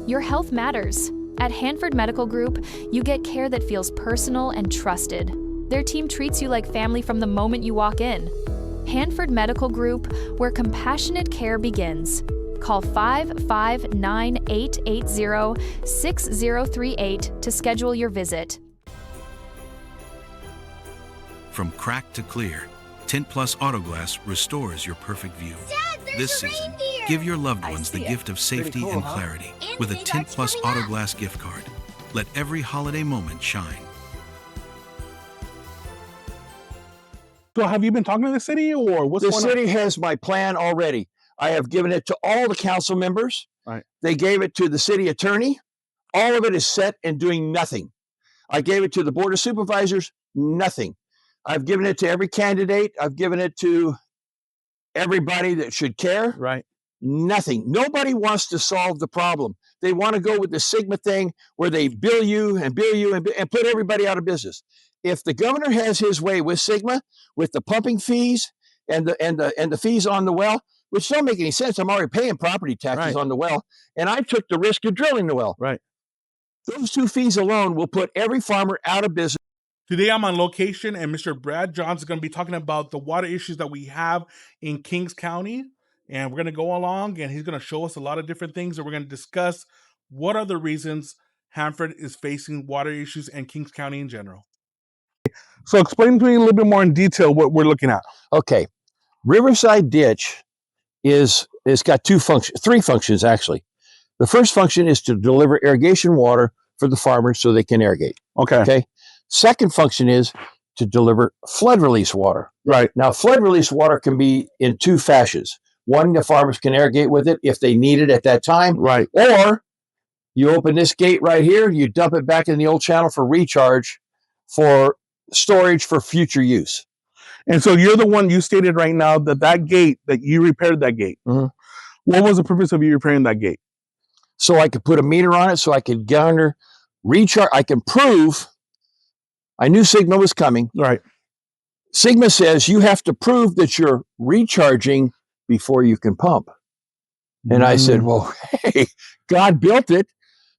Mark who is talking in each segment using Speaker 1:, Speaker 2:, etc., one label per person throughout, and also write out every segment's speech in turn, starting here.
Speaker 1: Your health matters. At Hanford Medical Group, you get care that feels personal and trusted. Their team treats you like family from the moment you walk in. Hanford Medical Group, where compassionate care begins. Call 559-880-6038 to schedule your visit.
Speaker 2: From cracked to clear, Tint Plus Autoglass restores your perfect view.
Speaker 3: Dad,
Speaker 2: this season, give your loved ones the gift of safety and clarity with a Tint Plus Autoglass gift card. Let every holiday moment shine.
Speaker 4: So have you been talking to the city, or what's going on?
Speaker 5: The city has my plan already. I have given it to all the council members.
Speaker 4: Right.
Speaker 5: They gave it to the city attorney. All of it is set and doing nothing. I gave it to the board of supervisors, nothing. I've given it to every candidate. I've given it to everybody that should care.
Speaker 4: Right.
Speaker 5: Nothing. Nobody wants to solve the problem. They want to go with the Sigma thing where they bill you and put everybody out of business. If the governor has his way with Sigma, with the pumping fees and the fees on the well, which don't make any sense. I'm already paying property taxes on the well, and I took the risk of drilling the well.
Speaker 4: Right.
Speaker 5: Those two fees alone will put every farmer out of business.
Speaker 4: Today I'm on location, and Mr. Brad Johns is going to be talking about the water issues that we have in Kings County. And we're going to go along, and he's going to show us a lot of different things, and we're going to discuss what are the reasons Hanford is facing water issues and Kings County in general. So explain to me a little bit more in detail what we're looking at.
Speaker 5: Okay. Riverside Ditch it's got three functions actually. The first function is to deliver irrigation water for the farmers so they can irrigate. Okay. Second function is to deliver flood release water.
Speaker 4: Right.
Speaker 5: Now, flood release water can be in two fashions. One, the farmers can irrigate with it if they need it at that time.
Speaker 4: Right.
Speaker 5: Or you open this gate right here, you dump it back in the old channel for recharge for storage for future use.
Speaker 4: And so you're the one, you stated right now that gate, that you repaired that gate.
Speaker 5: Mm-hmm.
Speaker 4: What was the purpose of you repairing that gate?
Speaker 5: So I could put a meter on it so I could garner recharge. I can prove, I knew Sigma was coming.
Speaker 4: Right.
Speaker 5: Sigma says you have to prove that you're recharging before you can pump. And I said, well, hey, God built it.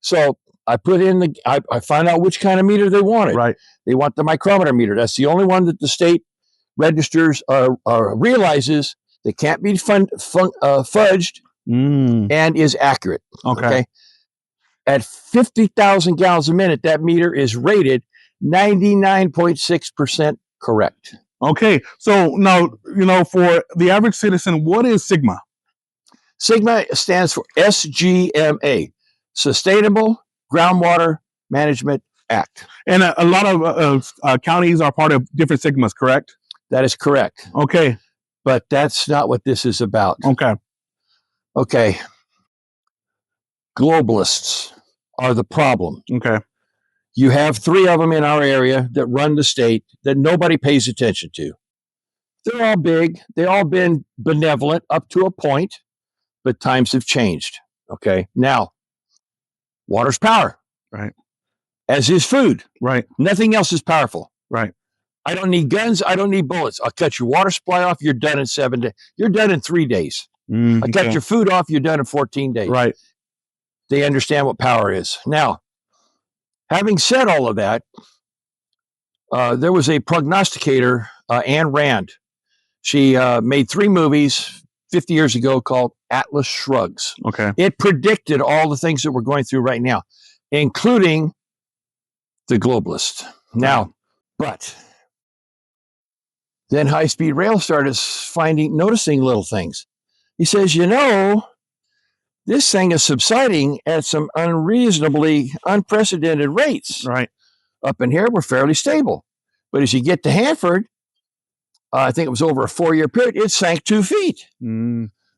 Speaker 5: So I put in I find out which kind of meter they wanted.
Speaker 4: Right.
Speaker 5: They want the micrometer meter. That's the only one that the state registers realizes that can't be fudged and is accurate.
Speaker 4: Okay.
Speaker 5: At 50,000 gallons a minute, that meter is rated 99.6% correct.
Speaker 4: Okay. So now, for the average citizen, what is Sigma?
Speaker 5: Sigma stands for SGMA, Sustainable Groundwater Management Act.
Speaker 4: And a lot of counties are part of different Sigmas, correct?
Speaker 5: That is correct.
Speaker 4: Okay.
Speaker 5: But that's not what this is about.
Speaker 4: Okay.
Speaker 5: Globalists are the problem.
Speaker 4: Okay.
Speaker 5: You have three of them in our area that run the state that nobody pays attention to. They're all big. They've all been benevolent up to a point, but times have changed. Okay. Now, water's power.
Speaker 4: Right.
Speaker 5: As is food.
Speaker 4: Right.
Speaker 5: Nothing else is powerful.
Speaker 4: Right.
Speaker 5: I don't need guns. I don't need bullets. I'll cut your water supply off. You're done in 7 days. You're done in 3 days. I cut your food off. You're done in 14 days.
Speaker 4: Right.
Speaker 5: They understand what power is. Now, having said all of that, there was a prognosticator, Anne Rand. She made 3 movies 50 years ago called Atlas Shrugs.
Speaker 4: Okay.
Speaker 5: It predicted all the things that we're going through right now, including the globalist. Now, but then high-speed rail started noticing little things. He says, this thing is subsiding at some unreasonably unprecedented rates.
Speaker 4: Right.
Speaker 5: Up in here, we're fairly stable. But as you get to Hanford, I think it was over a 4-year period, it sank 2 feet.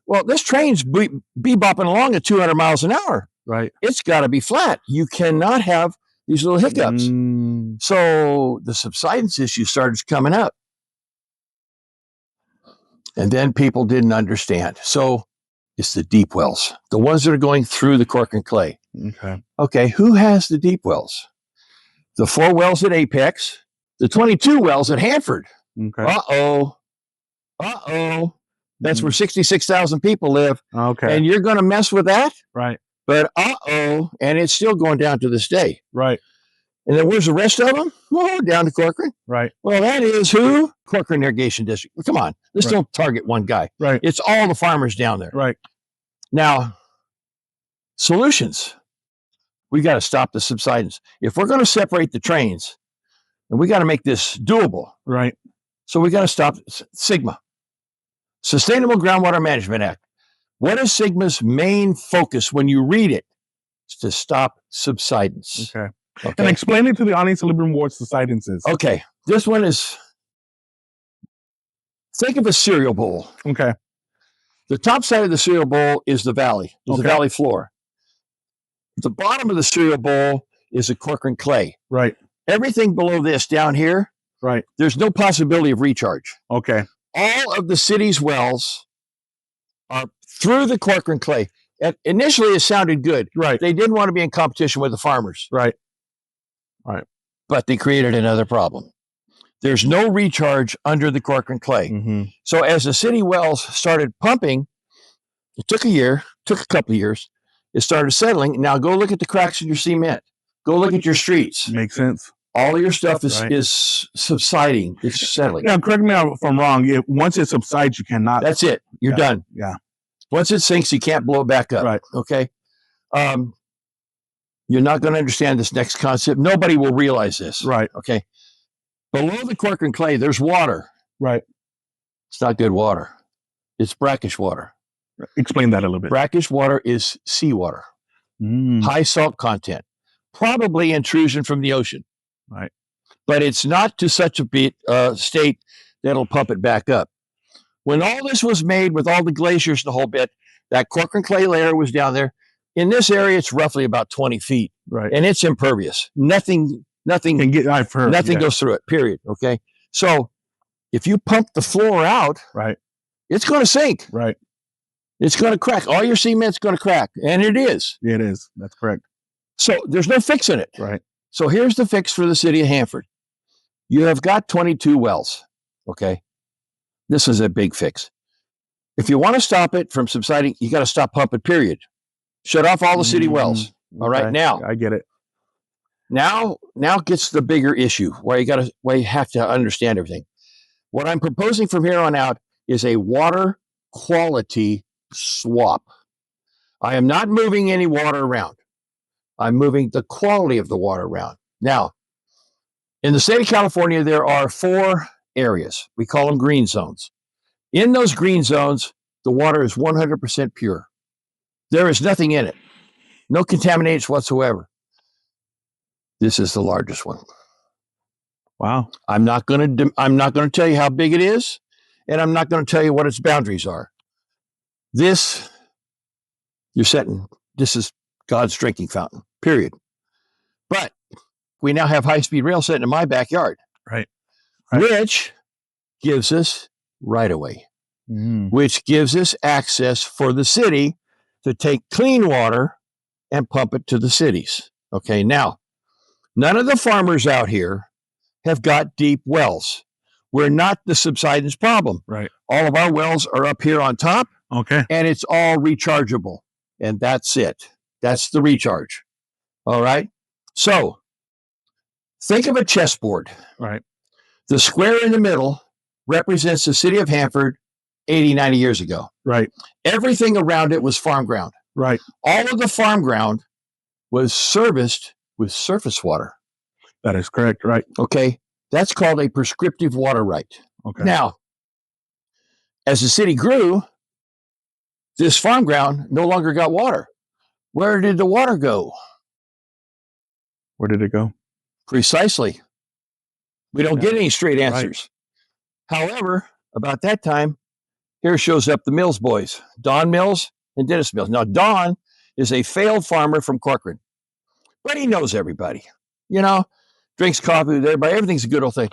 Speaker 5: Well, this train's bebopping along at 200 miles an hour.
Speaker 4: Right.
Speaker 5: It's got to be flat. You cannot have these little hiccups. So the subsidence issue started coming up. And then people didn't understand. So it's the deep wells, the ones that are going through the cork and clay. Okay, who has the deep wells? The 4 wells at Apex, the 22 wells at Hanford. Uh-oh. That's where 66,000 people live.
Speaker 4: Okay.
Speaker 5: And you're going to mess with that?
Speaker 4: Right.
Speaker 5: But and it's still going down to this day.
Speaker 4: Right.
Speaker 5: And then where's the rest of them? Oh, down to Corcoran.
Speaker 4: Right.
Speaker 5: Well, that is who? Corcoran Irrigation District. Come on, let's
Speaker 4: Right.
Speaker 5: don't target one guy.
Speaker 4: Right.
Speaker 5: It's all the farmers down there.
Speaker 4: Right.
Speaker 5: Now, solutions. We got to stop the subsidence. If we're going to separate the trains, and we got to make this doable.
Speaker 4: Right.
Speaker 5: So we got to stop SGMA, Sustainable Groundwater Management Act. What is SGMA's main focus when you read it? It's to stop subsidence.
Speaker 4: Okay. And explain it to the audience a little bit more what subsidence is.
Speaker 5: Okay. This one is, think of a cereal bowl.
Speaker 4: Okay.
Speaker 5: The top side of the cereal bowl is the valley, the valley floor. The bottom of the cereal bowl is a Corcoran clay.
Speaker 4: Right.
Speaker 5: Everything below this down here,
Speaker 4: right,
Speaker 5: there's no possibility of recharge.
Speaker 4: Okay.
Speaker 5: All of the city's wells are through the Corcoran clay. And initially, it sounded good.
Speaker 4: Right.
Speaker 5: They didn't want to be in competition with the farmers.
Speaker 4: Right. Right.
Speaker 5: But they created another problem. There's no recharge under the Corcoran clay.
Speaker 4: Mm-hmm.
Speaker 5: So as the city wells started pumping, it took a couple of years. It started settling. Now go look at the cracks in your cement. Go look at your streets.
Speaker 4: Makes sense.
Speaker 5: All of your stuff is subsiding. It's settling.
Speaker 4: Now, correct me if I'm wrong. Once it subsides, you cannot.
Speaker 5: That's it. You're done.
Speaker 4: Yeah.
Speaker 5: Once it sinks, you can't blow it back up.
Speaker 4: Right.
Speaker 5: Okay. You're not going to understand this next concept. Nobody will realize this.
Speaker 4: Right.
Speaker 5: Okay. Below the Corcoran clay, there's water.
Speaker 4: Right.
Speaker 5: It's not good water. It's brackish water.
Speaker 4: Explain that a little bit.
Speaker 5: Brackish water is seawater. High salt content. Probably intrusion from the ocean.
Speaker 4: Right.
Speaker 5: But it's not to such a state that'll pump it back up. When all this was made with all the glaciers and the whole bit, that Corcoran clay layer was down there. In this area, it's roughly about 20 feet.
Speaker 4: Right.
Speaker 5: And it's impervious. Nothing
Speaker 4: I've heard.
Speaker 5: Nothing goes through it, period. Okay. So if you pump the floor out,
Speaker 4: right,
Speaker 5: it's going to sink.
Speaker 4: Right.
Speaker 5: It's going to crack. All your cement's going to crack. And it is.
Speaker 4: It is. That's correct.
Speaker 5: So there's no fix in it.
Speaker 4: Right.
Speaker 5: So here's the fix for the city of Hanford. You have got 22 wells. Okay. This is a big fix. If you want to stop it from subsiding, you got to stop pumping, period. Shut off all the city wells. All right. Now,
Speaker 4: I get it.
Speaker 5: Now gets the bigger issue where you have to understand everything. What I'm proposing from here on out is a water quality swap. I am not moving any water around. I'm moving the quality of the water around. Now, in the state of California, there are 4 areas. We call them green zones. In those green zones, the water is 100% pure. There is nothing in it. No contaminants whatsoever. This is the largest one.
Speaker 4: Wow.
Speaker 5: I'm not going to tell you how big it is, and I'm not going to tell you what its boundaries are. This is God's drinking fountain, period. But we now have high-speed rail sitting in my backyard.
Speaker 4: Right.
Speaker 5: Which gives us right-of-way, which gives us access for the city to take clean water and pump it to the cities. Okay, now, none of the farmers out here have got deep wells. We're not the subsidence problem.
Speaker 4: Right.
Speaker 5: All of our wells are up here on top.
Speaker 4: Okay.
Speaker 5: And it's all rechargeable. And that's it. That's the recharge. All right. So think of a chessboard.
Speaker 4: Right.
Speaker 5: The square in the middle represents the city of Hanford 80, 90 years ago.
Speaker 4: Right.
Speaker 5: Everything around it was farm ground.
Speaker 4: Right.
Speaker 5: All of the farm ground was serviced with surface water.
Speaker 4: That is correct. Right.
Speaker 5: Okay. That's called a prescriptive water right.
Speaker 4: Okay.
Speaker 5: Now, as the city grew, this farm ground no longer got water. Where did the water go?
Speaker 4: Where did it go?
Speaker 5: Precisely. We don't get any straight answers. Right. However, about that time, here shows up the Mills boys, Don Mills and Dennis Mills. Now, Don is a failed farmer from Corcoran, but he knows everybody. You know, drinks coffee with everybody. Everything's a good old thing.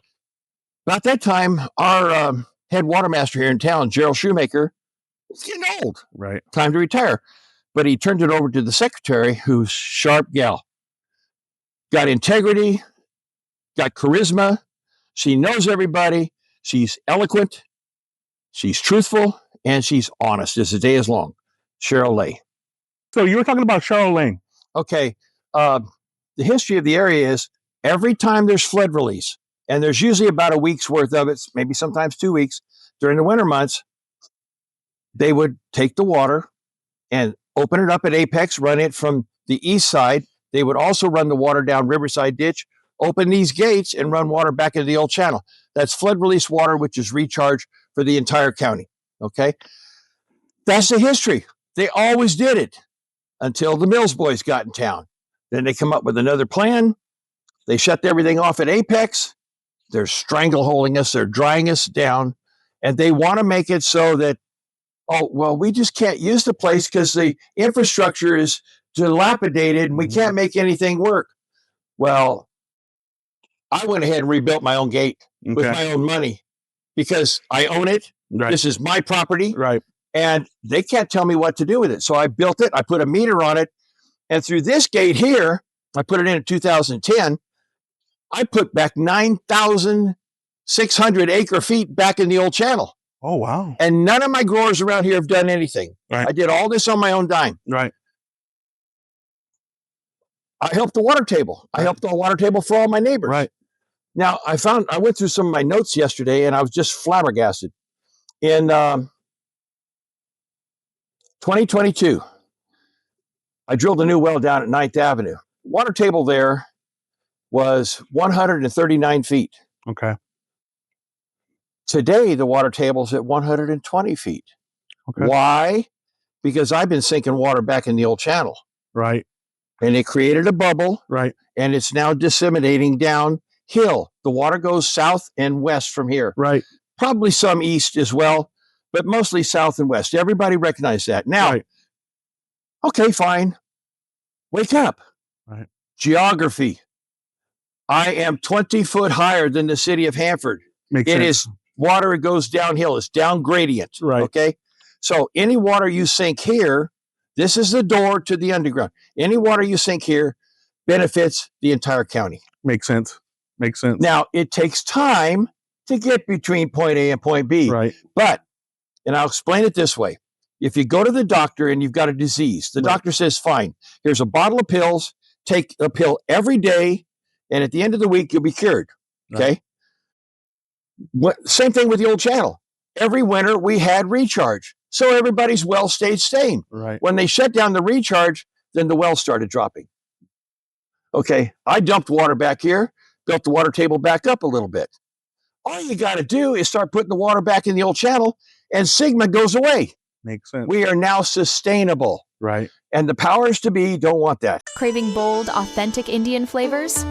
Speaker 5: About that time, our head watermaster here in town, Gerald Shoemaker, was getting old.
Speaker 4: Right.
Speaker 5: Time to retire. But he turned it over to the secretary, who's sharp gal. Got integrity, got charisma. She knows everybody. She's eloquent. She's truthful. And she's honest as the day is long. Cheryl Lay.
Speaker 4: So you were talking about Charlotte.
Speaker 5: Okay. The history of the area is every time there's flood release, and there's usually about a week's worth of it, maybe sometimes 2 weeks during the winter months, they would take the water and open it up at Apex, run it from the east side. They would also run the water down Riverside Ditch, open these gates, and run water back into the old channel. That's flood release water, which is recharged for the entire county. Okay. That's the history. They always did it until the Mills boys got in town. Then they come up with another plan. They shut everything off at Apex. They're strangleholding us. They're drying us down. And they want to make it so that, oh, well, we just can't use the place because the infrastructure is dilapidated and we can't make anything work. Well, I went ahead and rebuilt my own gate with my own money because I own it. Right. This is my property.
Speaker 4: Right.
Speaker 5: And they can't tell me what to do with it. So I built it. I put a meter on it. And through this gate here, I put it in 2010. I put back 9,600 acre feet back in the old channel.
Speaker 4: Oh, wow.
Speaker 5: And none of my growers around here have done anything.
Speaker 4: Right.
Speaker 5: I did all this on my own dime.
Speaker 4: Right.
Speaker 5: I helped the water table. I helped the water table for all my neighbors.
Speaker 4: Right.
Speaker 5: Now, I went through some of my notes yesterday, and I was just flabbergasted. In 2022, I drilled a new well down at 9th Avenue. Water table there was 139 feet.
Speaker 4: Okay.
Speaker 5: Today, the water table is at 120 feet.
Speaker 4: Okay.
Speaker 5: Why? Because I've been sinking water back in the old channel.
Speaker 4: Right.
Speaker 5: And it created a bubble.
Speaker 4: Right.
Speaker 5: And it's now disseminating downhill. The water goes south and west from here.
Speaker 4: Right.
Speaker 5: Probably some east as well, but mostly south and west. Everybody recognize that. Now, okay, fine. Wake up.
Speaker 4: Right.
Speaker 5: Geography. I am 20 foot higher than the city of Hanford.
Speaker 4: Makes
Speaker 5: it
Speaker 4: sense.
Speaker 5: Is water, it goes downhill. It's down gradient.
Speaker 4: Right.
Speaker 5: Okay. So any water you sink here, this is the door to the underground. Any water you sink here benefits the entire county.
Speaker 4: Makes sense. Makes sense.
Speaker 5: Now, it takes time to get between point A and point B.
Speaker 4: Right.
Speaker 5: But, and I'll explain it this way. If you go to the doctor and you've got a disease, the doctor says, fine, here's a bottle of pills, take a pill every day, and at the end of the week, you'll be cured. Okay? Same thing with the old channel. Every winter, we had recharge. So everybody's well stayed sane.
Speaker 4: Right.
Speaker 5: When they shut down the recharge, then the well started dropping. Okay, I dumped water back here, built the water table back up a little bit. All you got to do is start putting the water back in the old channel, and Sigma goes away.
Speaker 4: Makes sense.
Speaker 5: We are now sustainable.
Speaker 4: Right.
Speaker 5: And the powers to be don't want that.
Speaker 1: Craving bold, authentic Indian flavors?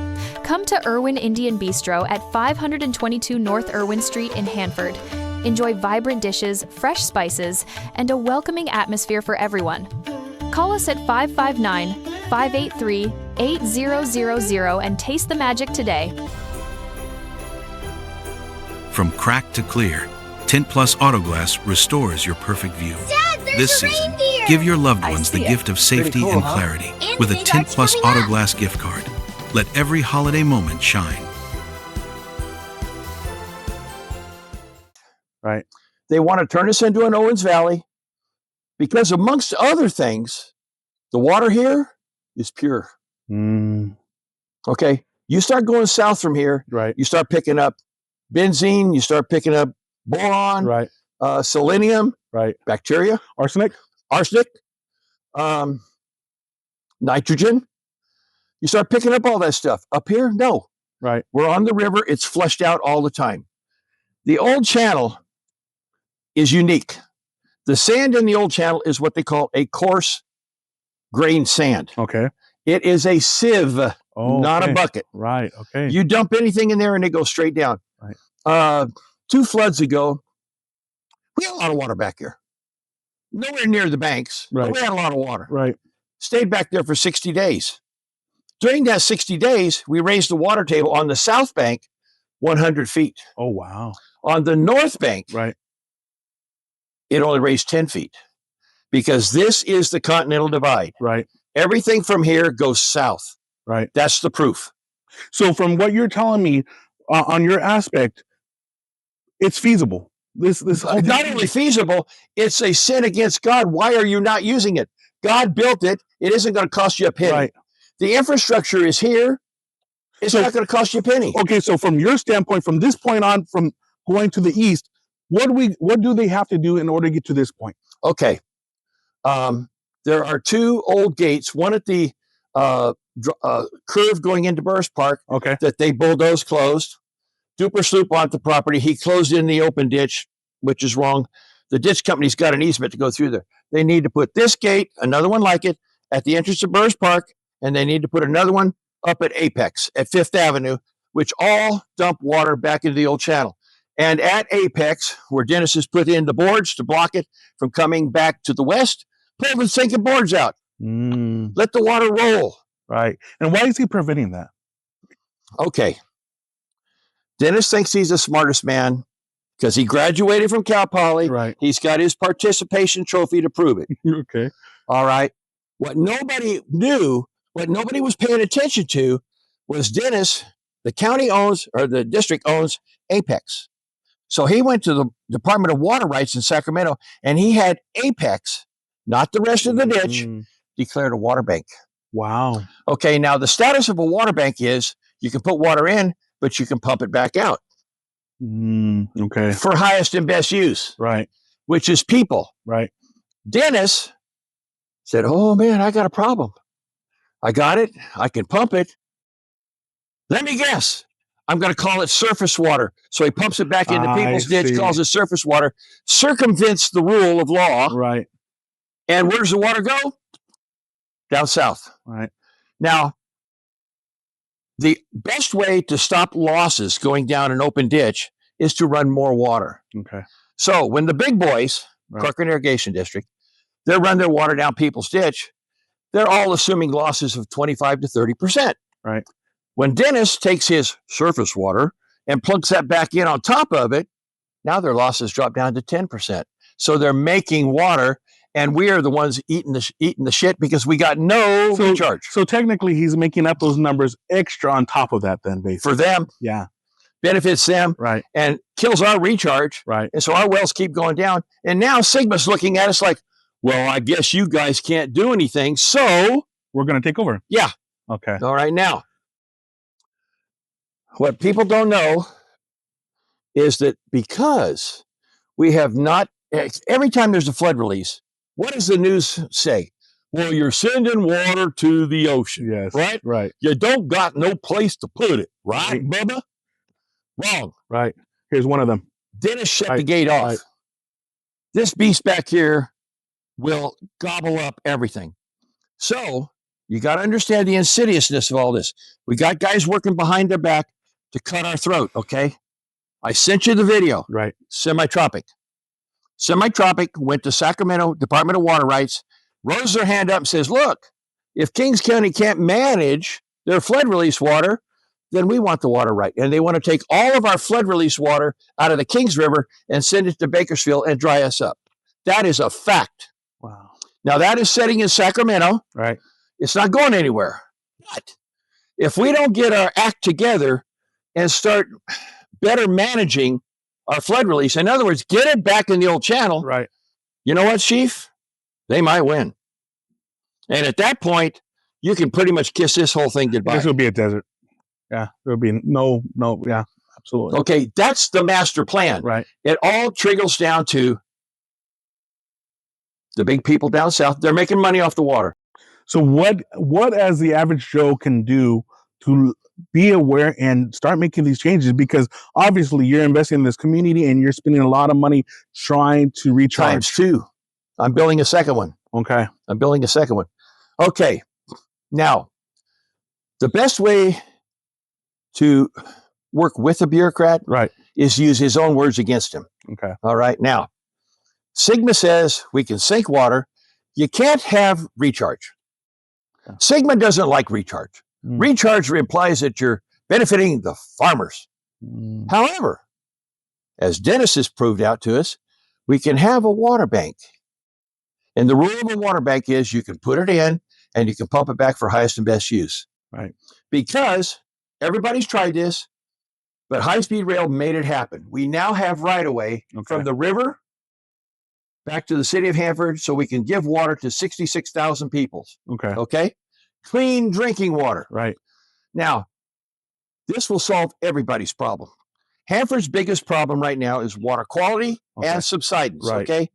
Speaker 1: Come to Irwin Indian Bistro at 522 North Irwin Street in Hanford. Enjoy vibrant dishes, fresh spices, and a welcoming atmosphere for everyone. Call us at 559-583-8000 and taste the magic today.
Speaker 2: From cracked to clear, Tint Plus Autoglass restores your perfect view.
Speaker 3: Dad, there's
Speaker 2: This
Speaker 3: a
Speaker 2: season,
Speaker 3: reindeer!
Speaker 2: give your loved ones the
Speaker 3: see it.
Speaker 2: gift of safety
Speaker 5: cool,
Speaker 2: and
Speaker 5: huh?
Speaker 2: clarity
Speaker 3: And
Speaker 2: with a
Speaker 3: big
Speaker 2: Tint
Speaker 3: arts
Speaker 2: Plus
Speaker 3: coming up.
Speaker 2: Autoglass gift card. Let every holiday moment shine.
Speaker 4: Right.
Speaker 5: They want to turn us into an Owens Valley because, amongst other things, the water here is pure.
Speaker 4: Mm.
Speaker 5: Okay. You start going south from here,
Speaker 4: Right.
Speaker 5: you start picking up benzene, you start picking up boron,
Speaker 4: Right.
Speaker 5: selenium,
Speaker 4: Right.
Speaker 5: bacteria,
Speaker 4: Arsenic.
Speaker 5: arsenic, nitrogen. You start picking up all that stuff. Up here, no.
Speaker 4: Right.
Speaker 5: We're on the river. It's flushed out all the time. The old channel is unique. The sand in the old channel is what they call a coarse grain sand.
Speaker 4: Okay.
Speaker 5: It is a sieve,
Speaker 4: Oh,
Speaker 5: not
Speaker 4: okay.
Speaker 5: a bucket.
Speaker 4: Right. Okay.
Speaker 5: You dump anything in there and it goes straight down.
Speaker 4: Right.
Speaker 5: 2 floods ago, we had a lot of water back here. Nowhere near the banks,
Speaker 4: Right.
Speaker 5: but we had a lot of water.
Speaker 4: Right.
Speaker 5: Stayed back there for 60 days. During that 60 days, we raised the water table on the south bank 100 feet.
Speaker 4: Oh, wow.
Speaker 5: On the north bank,
Speaker 4: Right.
Speaker 5: it only raised 10 feet because this is the Continental Divide.
Speaker 4: Right.
Speaker 5: Everything from here goes south.
Speaker 4: Right.
Speaker 5: That's the proof.
Speaker 4: So from what you're telling me on your aspect, it's feasible. This
Speaker 5: Not only feasible, it's a sin against God. Why are you not using it? God built it. It isn't going to cost you a penny.
Speaker 4: Right.
Speaker 5: The infrastructure is here. It's not going to cost you a penny.
Speaker 4: Okay, so from your standpoint, from this point on, from going to the east, what do they have to do in order to get to this point?
Speaker 5: Okay. There are two old gates, one at the curve going into Burris Park
Speaker 4: Okay.
Speaker 5: that they bulldozed closed. Duper Sloop bought the property. He closed in the open ditch, which is wrong. The ditch company's got an easement to go through there. They need to put this gate, another one like it, at the entrance of Burris Park, and they need to put another one up at Apex at 5th Avenue, which all dump water back into the old channel. And at Apex, where Dennis has put in the boards to block it from coming back to the west, pull the sinking boards out. Let the water roll.
Speaker 4: Right. And why is he preventing that?
Speaker 5: Okay. Dennis thinks he's the smartest man because he graduated from Cal Poly.
Speaker 4: Right.
Speaker 5: He's got his participation trophy to prove it.
Speaker 4: Okay.
Speaker 5: All right. What nobody knew, what nobody was paying attention to was Dennis, the county owns, or the district owns Apex. So he went to the Department of Water Rights in Sacramento, and he had Apex, not the rest of the ditch, declared a water bank.
Speaker 4: Wow.
Speaker 5: Okay, now the status of a water bank is you can put water in, but you can pump it back out.
Speaker 4: Okay.
Speaker 5: For highest and best use.
Speaker 4: Right.
Speaker 5: Which is people.
Speaker 4: Right.
Speaker 5: Dennis said, oh man, I got a problem. I got it. I can pump it. Let me guess. I'm going to call it surface water. So he pumps it back into people's ditch, calls it surface water, circumvents the rule of law.
Speaker 4: Right.
Speaker 5: And where does the water go? Down south.
Speaker 4: Right.
Speaker 5: Now, the best way to stop losses going down an open ditch is to run more water.
Speaker 4: Okay.
Speaker 5: So when the big boys, Corcoran Irrigation District, they run their water down people's ditch, they're all assuming losses of 25 to 30%.
Speaker 4: Right.
Speaker 5: When Dennis takes his surface water and plugs that back in on top of it, now their losses drop down to 10%. So they're making water, and we are the ones eating the shit because we got no recharge.
Speaker 4: So technically, he's making up those numbers extra on top of that then, basically.
Speaker 5: For them.
Speaker 4: Yeah.
Speaker 5: Benefits them.
Speaker 4: Right.
Speaker 5: And kills our recharge.
Speaker 4: Right.
Speaker 5: And so our wells keep going down. And now Sigma's looking at us like, well, I guess you guys can't do anything, so
Speaker 4: we're going to take over.
Speaker 5: Yeah.
Speaker 4: Okay.
Speaker 5: All right. Now, what people don't know is that because we have not, every time there's a flood release, what does the news say? Well, you're sending water to the ocean.
Speaker 4: Yes.
Speaker 5: Right?
Speaker 4: Right.
Speaker 5: You don't got no place to put it. Right, Bubba? Wrong.
Speaker 4: Right. Here's one of them.
Speaker 5: Dennis shut the gate off. Right. This beast back here will gobble up everything. So you got to understand the insidiousness of all this. We got guys working behind their back to cut our throat, okay? I sent you the video.
Speaker 4: Right.
Speaker 5: Semi-Tropic went to Sacramento Department of Water Rights, rose their hand up and says, look, if Kings County can't manage their flood release water, then we want the water right. And they want to take all of our flood release water out of the Kings River and send it to Bakersfield and dry us up. That is a fact.
Speaker 4: Wow.
Speaker 5: Now, that is sitting in Sacramento.
Speaker 4: Right.
Speaker 5: It's not going anywhere. But if we don't get our act together and start better managing our flood release, in other words, get it back in the old channel,
Speaker 4: right?
Speaker 5: You know what, Chief? They might win. And at that point, you can pretty much kiss this whole thing goodbye.
Speaker 4: This will be a desert. Yeah, there'll be no, yeah, absolutely.
Speaker 5: Okay, that's the master plan.
Speaker 4: Right.
Speaker 5: It all trickles down to the big people down south. They're making money off the water.
Speaker 4: So what as the average Joe can do to be aware and start making these changes? Because obviously you're investing in this community and you're spending a lot of money trying to recharge.
Speaker 5: Times two. I'm building a second one.
Speaker 4: Okay.
Speaker 5: I'm building a second one. Okay. Now, the best way to work with a bureaucrat is use his own words against him.
Speaker 4: Okay.
Speaker 5: All right. Now, Sigma says we can sink water. You can't have recharge. Okay. Sigma doesn't like recharge. Recharge implies that you're benefiting the farmers. However, as Dennis has proved out to us, we can have a water bank. And the rule of a water bank is you can put it in and you can pump it back for highest and best use.
Speaker 4: Right.
Speaker 5: Because everybody's tried this, but high-speed rail made it happen. We now have right-of-way from the river back to the city of Hanford so we can give water to 66,000 people.
Speaker 4: Okay.
Speaker 5: Okay? Clean drinking water.
Speaker 4: Right.
Speaker 5: Now, this will solve everybody's problem. Hanford's biggest problem right now is water quality and subsidence.
Speaker 4: Right.
Speaker 5: Okay?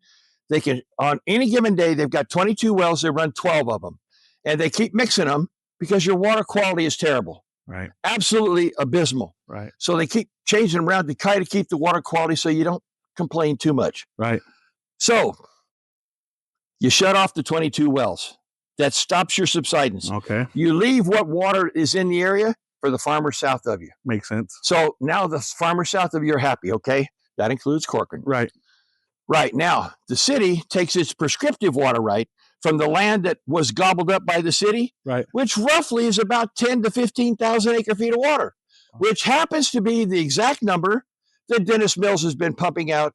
Speaker 5: They can, on any given day, they've got 22 wells, they run 12 of them. And they keep mixing them because your water quality is terrible.
Speaker 4: Right.
Speaker 5: Absolutely abysmal.
Speaker 4: Right.
Speaker 5: So they keep changing them around to try to keep the water quality so you don't complain too much.
Speaker 4: Right.
Speaker 5: So you shut off the 22 wells. That stops your subsidence.
Speaker 4: Okay.
Speaker 5: You leave what water is in the area for the farmers south of you.
Speaker 4: Makes sense.
Speaker 5: So now the farmers south of you are happy, okay? That includes Corcoran.
Speaker 4: Right.
Speaker 5: Right. Now, the city takes its prescriptive water right from the land that was gobbled up by the city,
Speaker 4: Right.
Speaker 5: which roughly is about 10 to 15,000 acre feet of water, which happens to be the exact number that Dennis Mills has been pumping out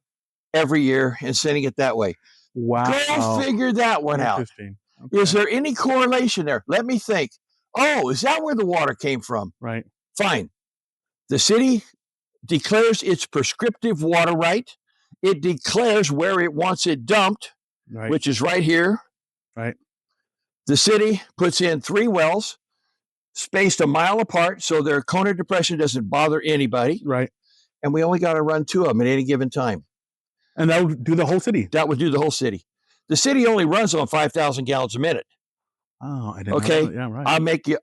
Speaker 5: every year and sending it that way.
Speaker 4: Wow.
Speaker 5: Go figure that one out.
Speaker 4: Interesting. Okay.
Speaker 5: Is there any correlation there? Let me think. Oh, is that where the water came from?
Speaker 4: Right.
Speaker 5: Fine. The city declares its prescriptive water right. It declares where it wants it dumped,
Speaker 4: Right.
Speaker 5: which is right here.
Speaker 4: Right.
Speaker 5: The city puts in 3 wells spaced a mile apart so their cone depression doesn't bother anybody.
Speaker 4: Right.
Speaker 5: And we only got to run 2 of them at any given time.
Speaker 4: And that would do the whole city.
Speaker 5: That would do the whole city. The city only runs on 5,000 gallons a minute.
Speaker 4: Oh, I didn't
Speaker 5: Okay.
Speaker 4: know that. Yeah, right.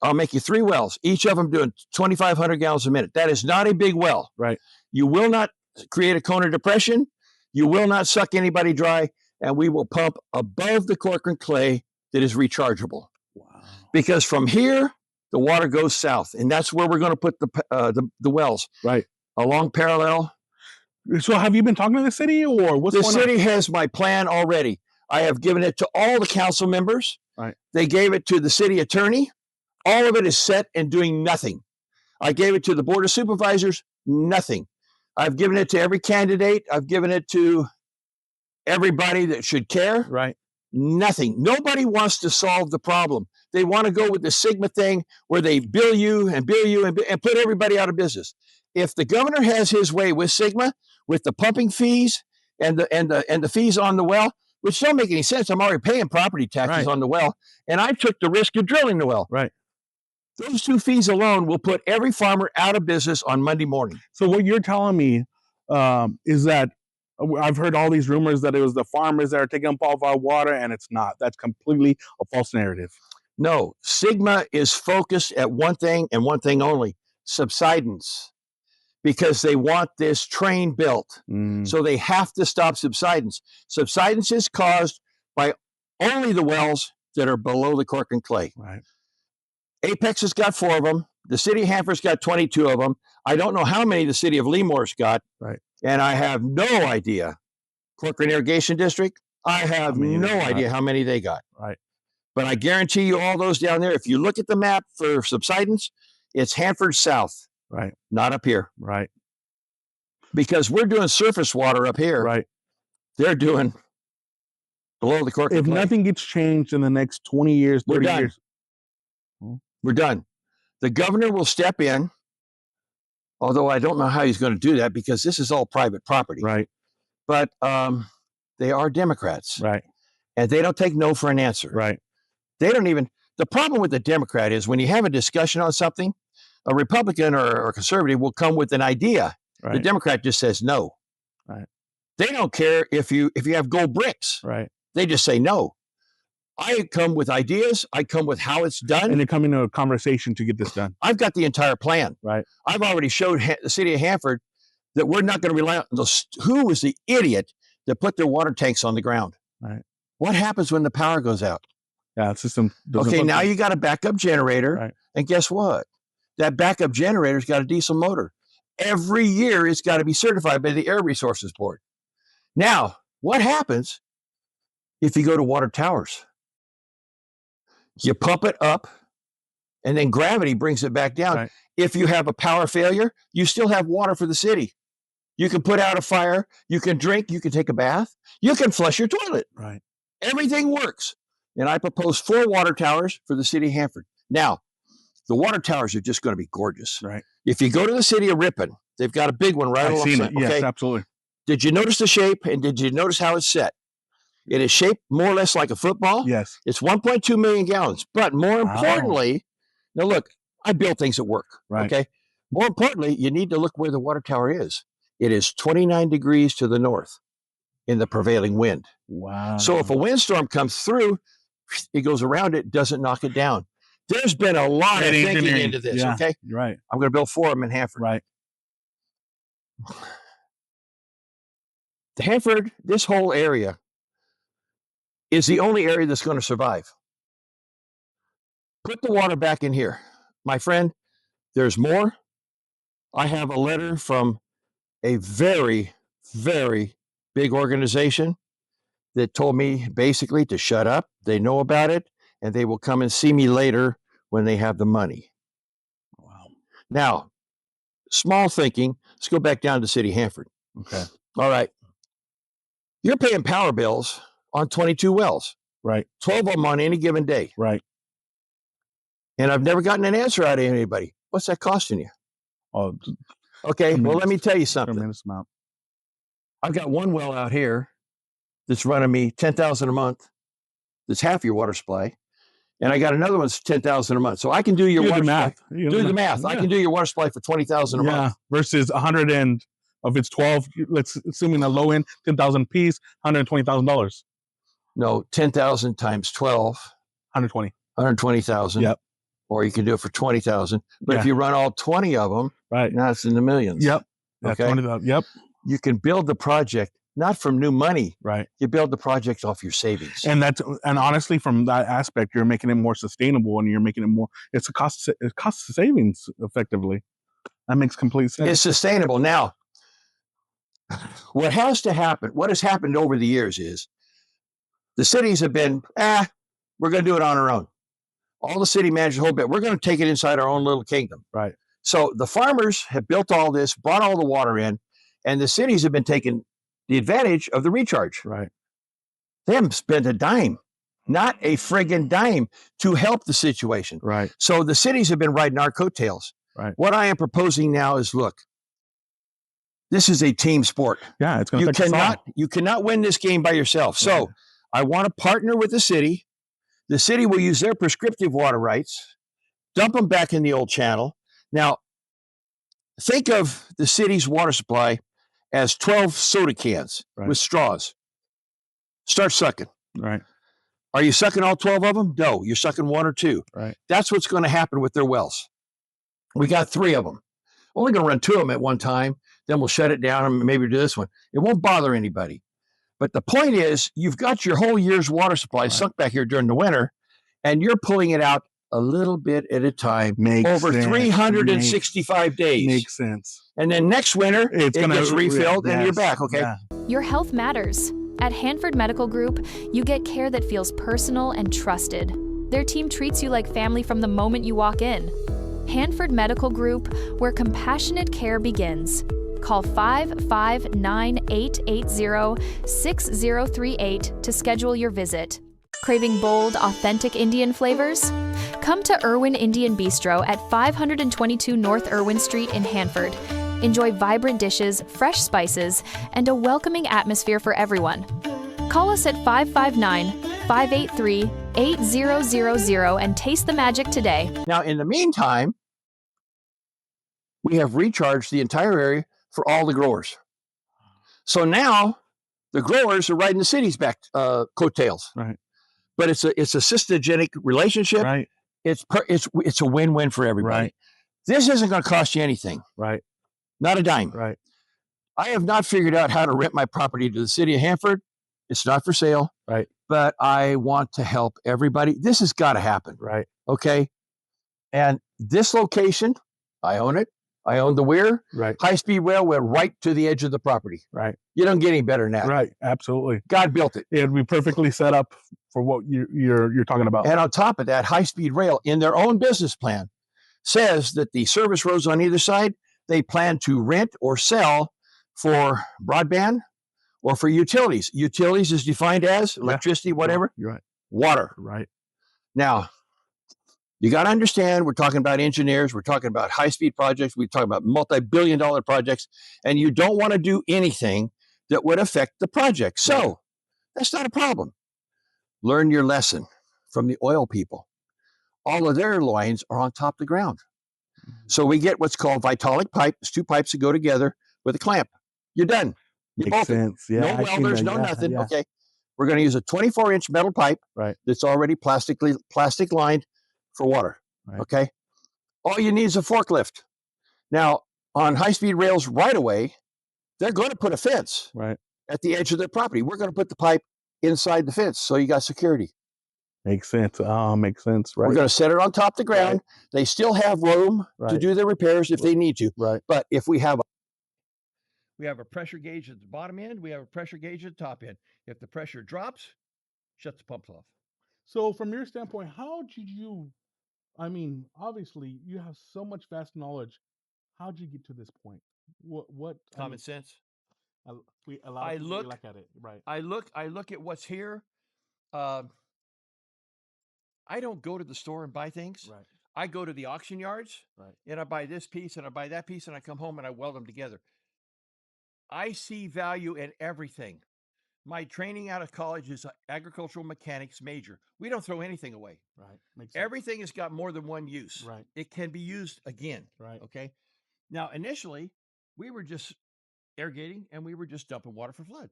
Speaker 5: I'll make you 3 wells, each of them doing 2,500 gallons a minute. That is not a big well.
Speaker 4: Right.
Speaker 5: You will not create a cone of depression. You will not suck anybody dry, and we will pump above the Corcoran clay that is rechargeable.
Speaker 4: Wow.
Speaker 5: Because from here, the water goes south, and that's where we're going to put the wells.
Speaker 4: Right.
Speaker 5: Along parallel.
Speaker 4: So have you been talking to the city, or what's
Speaker 5: The
Speaker 4: going on?
Speaker 5: city has my plan already. I have given it to all the council members.
Speaker 4: Right.
Speaker 5: They gave it to the city attorney. All of it is set and doing nothing. I gave it to the board of supervisors. Nothing. I've given it to every candidate. I've given it to everybody that should care.
Speaker 4: Right.
Speaker 5: Nothing. Nobody wants to solve the problem. They want to go with the Sigma thing where they bill you and put everybody out of business. If the governor has his way with Sigma, with the pumping fees and the fees on the well, which don't make any sense. I'm already paying property taxes on the well, and I took the risk of drilling the well.
Speaker 4: Right.
Speaker 5: Those 2 fees alone will put every farmer out of business on Monday morning.
Speaker 4: So what you're telling me is that I've heard all these rumors that it was the farmers that are taking up all of our water, and it's not. That's completely a false narrative.
Speaker 5: No, Sigma is focused at one thing and one thing only: subsidence. Because they want this train built. So they have to stop subsidence. Subsidence is caused by only the wells that are below the Corcoran clay.
Speaker 4: Right.
Speaker 5: Apex has got 4 of them. The city of Hanford's got 22 of them. I don't know how many the city of Lemore's got.
Speaker 4: Right.
Speaker 5: And I have no idea. Corcoran Irrigation District, I have no idea how many they got.
Speaker 4: Right.
Speaker 5: But I guarantee you all those down there, if you look at the map for subsidence, it's Hanford South.
Speaker 4: Right.
Speaker 5: Not up here.
Speaker 4: Right.
Speaker 5: Because we're doing surface water up here.
Speaker 4: Right.
Speaker 5: They're doing below the Corcoran
Speaker 4: If
Speaker 5: clay.
Speaker 4: nothing gets changed in the next 20 years, 30
Speaker 5: We're done.
Speaker 4: years.
Speaker 5: We're done. The governor will step in, although I don't know how he's going to do that because this is all private property.
Speaker 4: Right.
Speaker 5: But they are Democrats.
Speaker 4: Right.
Speaker 5: And they don't take no for an answer.
Speaker 4: Right.
Speaker 5: They don't even, the problem with the Democrat is when you have a discussion on something, a Republican or conservative will come with an idea.
Speaker 4: Right.
Speaker 5: The Democrat just says no.
Speaker 4: Right.
Speaker 5: They don't care if you have gold bricks.
Speaker 4: Right.
Speaker 5: They just say no. I come with ideas. I come with how it's done.
Speaker 4: And you're coming to a conversation to get this done.
Speaker 5: I've got the entire plan.
Speaker 4: Right.
Speaker 5: I've already showed the city of Hanford that we're not going to rely on those. Who was the idiot that put their water tanks on the ground?
Speaker 4: Right.
Speaker 5: What happens when the power goes out?
Speaker 4: Yeah, the system doesn't
Speaker 5: Okay,
Speaker 4: function.
Speaker 5: now you got a backup generator.
Speaker 4: Right.
Speaker 5: And guess what? That backup generator's got a diesel motor. Every year it's got to be certified by the Air Resources Board. Now, what happens if you go to water towers? You pump it up, and then gravity brings it back down.
Speaker 4: Right.
Speaker 5: If you have a power failure, you still have water for the city. You can put out a fire, you can drink, you can take a bath, you can flush your toilet.
Speaker 4: Right.
Speaker 5: Everything works. And I propose 4 water towers for the city of Hanford. Now, the water towers are just going to be gorgeous.
Speaker 4: Right.
Speaker 5: If you go to the city of Ripon, they've got a big one right
Speaker 4: I've
Speaker 5: along.
Speaker 4: seen it.
Speaker 5: Okay?
Speaker 4: Yes, absolutely.
Speaker 5: Did you notice the shape and did you notice how it's set? It is shaped more or less like a football.
Speaker 4: Yes.
Speaker 5: It's 1.2 million gallons. But more importantly, now look, I build things that work.
Speaker 4: Right.
Speaker 5: Okay. More importantly, you need to look where the water tower is. It is 29 degrees to the north in the prevailing wind.
Speaker 4: Wow.
Speaker 5: So if a windstorm comes through, it goes around it, doesn't knock it down. There's been a lot of thinking into this.
Speaker 4: Yeah,
Speaker 5: okay.
Speaker 4: You're right.
Speaker 5: I'm going to build 4 of them in Hanford.
Speaker 4: Right.
Speaker 5: The Hanford, this whole area is the only area that's going to survive. Put the water back in here. My friend, there's more. I have a letter from a very, very big organization that told me basically to shut up. They know about it, and they will come and see me later when they have the money.
Speaker 4: Wow.
Speaker 5: Now, small thinking. Let's go back down to City Hanford.
Speaker 4: Okay.
Speaker 5: All right. You're paying power bills on 22 wells.
Speaker 4: Right.
Speaker 5: 12 of them on any given day.
Speaker 4: Right.
Speaker 5: And I've never gotten an answer out of anybody. What's that costing you?
Speaker 4: Oh,
Speaker 5: okay. Well, let me tell you something.
Speaker 4: Tremendous amount.
Speaker 5: I've got one well out here that's running me $10,000 a month. That's half your water supply. And I got another one that's $10,000 a month. So I can do your water supply. Do the math. I can do your water supply for $20,000 a month.
Speaker 4: Versus 100 and if it's 12, let's assuming a low end, 10,000 piece, $120,000.
Speaker 5: No, 10,000 times 12.
Speaker 4: 120.
Speaker 5: 120,000.
Speaker 4: Yep.
Speaker 5: Or you can do it for 20,000. But if you run all 20 of them,
Speaker 4: right,
Speaker 5: now it's in the millions.
Speaker 4: Yep.
Speaker 5: Okay.
Speaker 4: 20,000. Yep.
Speaker 5: You can build the project not from new money.
Speaker 4: Right.
Speaker 5: You build the project off your savings.
Speaker 4: And honestly, from that aspect, you're making it more sustainable, and you're making it more. It's a cost savings effectively. That makes complete sense.
Speaker 5: It's sustainable. Now, what has to happen? What has happened over the years is the cities have been, we're going to do it on our own. All the city managers, whole bit, we're going to take it inside our own little kingdom.
Speaker 4: Right.
Speaker 5: So the farmers have built all this, brought all the water in, and the cities have been taking the advantage of the recharge.
Speaker 4: Right.
Speaker 5: They haven't spent a dime, not a friggin' dime, to help the situation.
Speaker 4: Right.
Speaker 5: So the cities have been riding our coattails.
Speaker 4: Right.
Speaker 5: What I am proposing now is, look, this is a team sport.
Speaker 4: Yeah, it's going to take us all.
Speaker 5: You cannot win this game by yourself. So I want to partner with the city. The city will use their prescriptive water rights, dump them back in the old channel. Now, think of the city's water supply as 12 soda cans with straws. Start sucking.
Speaker 4: Right.
Speaker 5: Are you sucking all 12 of them? No, you're sucking 1 or 2.
Speaker 4: Right.
Speaker 5: That's what's going to happen with their wells. We got 3 of them. Only going to run 2 of them at one time. Then we'll shut it down and maybe do this one. It won't bother anybody. But the point is, you've got your whole year's water supply sunk back here during the winter, and you're pulling it out a little bit at a time over 365 days.
Speaker 4: Makes sense.
Speaker 5: And then next winter, it gets refilled and you're back, okay?
Speaker 1: Yeah. Your health matters. At Hanford Medical Group, you get care that feels personal and trusted. Their team treats you like family from the moment you walk in. Hanford Medical Group, where compassionate care begins. Call 559-880-6038 to schedule your visit. Craving bold, authentic Indian flavors? Come to Irwin Indian Bistro at 522 North Irwin Street in Hanford. Enjoy vibrant dishes, fresh spices, and a welcoming atmosphere for everyone. Call us at 559-583-8000 and taste the magic today.
Speaker 5: Now, in the meantime, we have recharged the entire area for all the growers. So now the growers are riding the city's back coattails.
Speaker 4: Right.
Speaker 5: But it's a systogenic relationship.
Speaker 4: Right.
Speaker 5: It's a win-win for everybody.
Speaker 4: Right.
Speaker 5: This isn't going to cost you anything.
Speaker 4: Right.
Speaker 5: Not a dime.
Speaker 4: Right.
Speaker 5: I have not figured out how to rent my property to the city of Hanford. It's not for sale.
Speaker 4: Right.
Speaker 5: But I want to help everybody. This has got to happen.
Speaker 4: Right.
Speaker 5: Okay. And this location, I own it. I own the weir.
Speaker 4: Right.
Speaker 5: High-speed rail went right to the edge of the property.
Speaker 4: Right.
Speaker 5: You don't get any better than that.
Speaker 4: Right. Absolutely.
Speaker 5: God built it.
Speaker 4: It'd be perfectly set up for what you're talking about.
Speaker 5: And on top of that, high-speed rail in their own business plan says that the service roads on either side, they plan to rent or sell for broadband or for utilities. Utilities is defined as electricity, whatever.
Speaker 4: You're right.
Speaker 5: Water.
Speaker 4: Right.
Speaker 5: Now, you got to understand, we're talking about engineers, we're talking about high-speed projects, we're talking about multi-billion-dollar projects, and you don't want to do anything that would affect the project. So That's not a problem. Learn your lesson from the oil people. All of their lines are on top of the ground. So we get what's called Vitalic pipe. It's two pipes that go together with a clamp. You're done. You
Speaker 4: Makes
Speaker 5: bolted.
Speaker 4: sense. Yeah,
Speaker 5: No welders, no nothing. Okay. We're going to use a 24-inch metal pipe that's already plastic lined for water. Okay. All you need is a forklift. Now, on high-speed rails right away, they're going to put a fence at the edge of their property. We're going to put the pipe inside the fence, so you got security.
Speaker 4: Makes sense. Makes sense.
Speaker 5: We're going to set it on top of the ground. They still have room to do their repairs if they need to. But if we have a pressure gauge at the bottom end, we have a pressure gauge at the top end. If the pressure drops, shut the pumps off.
Speaker 4: So from your standpoint, how did you, I mean, obviously you have so much vast knowledge. How did you get to this point? What
Speaker 5: Common sense.
Speaker 4: I look at it.
Speaker 5: I look at what's here. I don't go to the store and buy things. I go to the auction yards and I buy this piece and I buy that piece and I come home and I weld them together. I see value in everything. My training out of college is an agricultural mechanics major. We don't throw anything away.
Speaker 4: Makes sense.
Speaker 5: Everything has got more than one use. It can be used again. Okay. Now, initially, we were just irrigating and we were just dumping water for flood.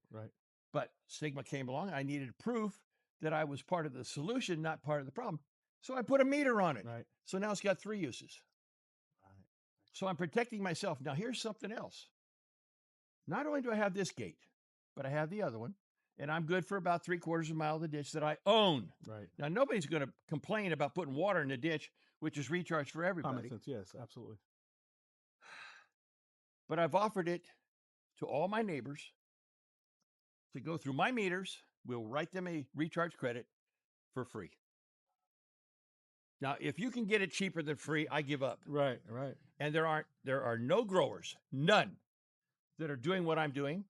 Speaker 5: But Sigma came along. I needed proof that I was part of the solution, not part of the problem. So I put a meter on it. So now it's got 3 uses. So I'm protecting myself. Now, here's something else. Not only do I have this gate, but I have the other one, and I'm good for about 3/4 of a mile of the ditch that I own. Now, nobody's going to complain about putting water in the ditch, which is recharge for everybody.
Speaker 4: Common sense. Yes, absolutely.
Speaker 5: But I've offered it to all my neighbors to go through my meters. We'll write them a recharge credit for free. Now, if you can get it cheaper than free, I give up. And there are no growers, none, that are doing what I'm doing.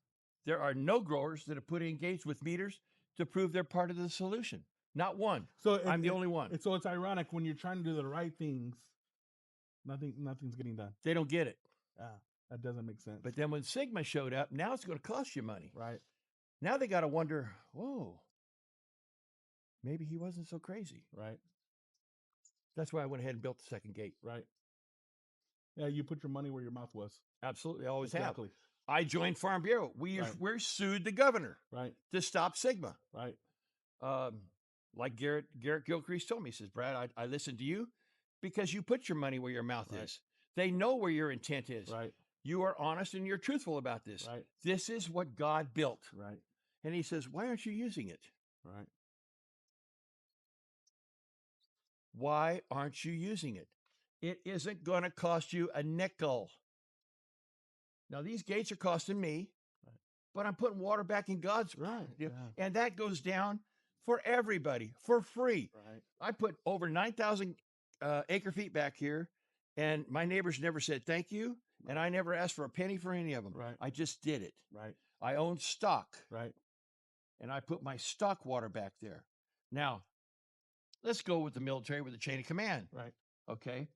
Speaker 5: There are no growers that have put in gates with meters to prove they're part of the solution. Not one. So I'm the only one.
Speaker 4: So it's ironic when you're trying to do the right things, nothing's getting done.
Speaker 5: They don't get it.
Speaker 4: That doesn't make sense.
Speaker 5: But then when Sigma showed up, now it's going to cost you money. Now they got to wonder, whoa, maybe he wasn't so crazy. That's why I went ahead and built the second gate.
Speaker 4: Yeah, you put your money where your mouth was.
Speaker 5: Absolutely, I always have. I joined Farm Bureau. We sued the governor to stop Sigma. Like Garrett Gilcrease told me, he says, Brad, I listened to you because you put your money where your mouth is. They know where your intent is. You are honest and you're truthful about this. This is what God built. And he says, why aren't you using it? Why aren't you using it? It isn't going to cost you a nickel. Now, these gates are costing me, but I'm putting water back in God's. And that goes down for everybody for free. I put over 9,000 acre feet back here, and my neighbors never said thank you, and I never asked for a penny for any of them. I just did it. I own stock. And I put my stock water back there. Now, let's go with the military with the chain of command. Okay.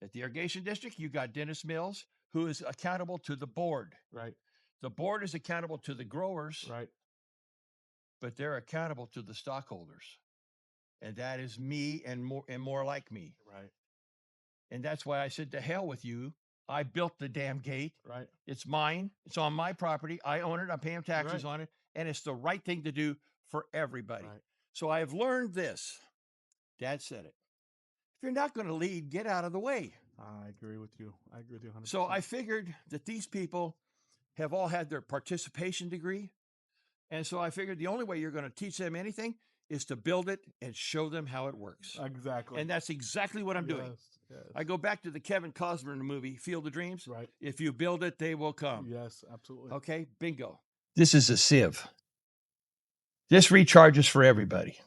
Speaker 5: At the irrigation district, you got Dennis Mills, who is accountable to the board. The board is accountable to the growers. But they're accountable to the stockholders. And that is me and more like me. And that's why I said, to hell with you. I built the damn gate. It's mine. It's on my property. I own it. I'm paying taxes on it. And it's the right thing to do for everybody. So I have learned this. Dad said it. If you're not going to lead, get out of the way.
Speaker 4: I agree with you. 100%.
Speaker 5: So I figured that these people have all had their participation degree. And so I figured the only way you're going to teach them anything is to build it and show them how it works.
Speaker 4: Exactly.
Speaker 5: And that's exactly what I'm doing. I go back to the Kevin Costner movie, Field of Dreams. If you build it, they will come.
Speaker 4: Yes, absolutely.
Speaker 5: Okay, bingo. This is a sieve. This recharges for everybody.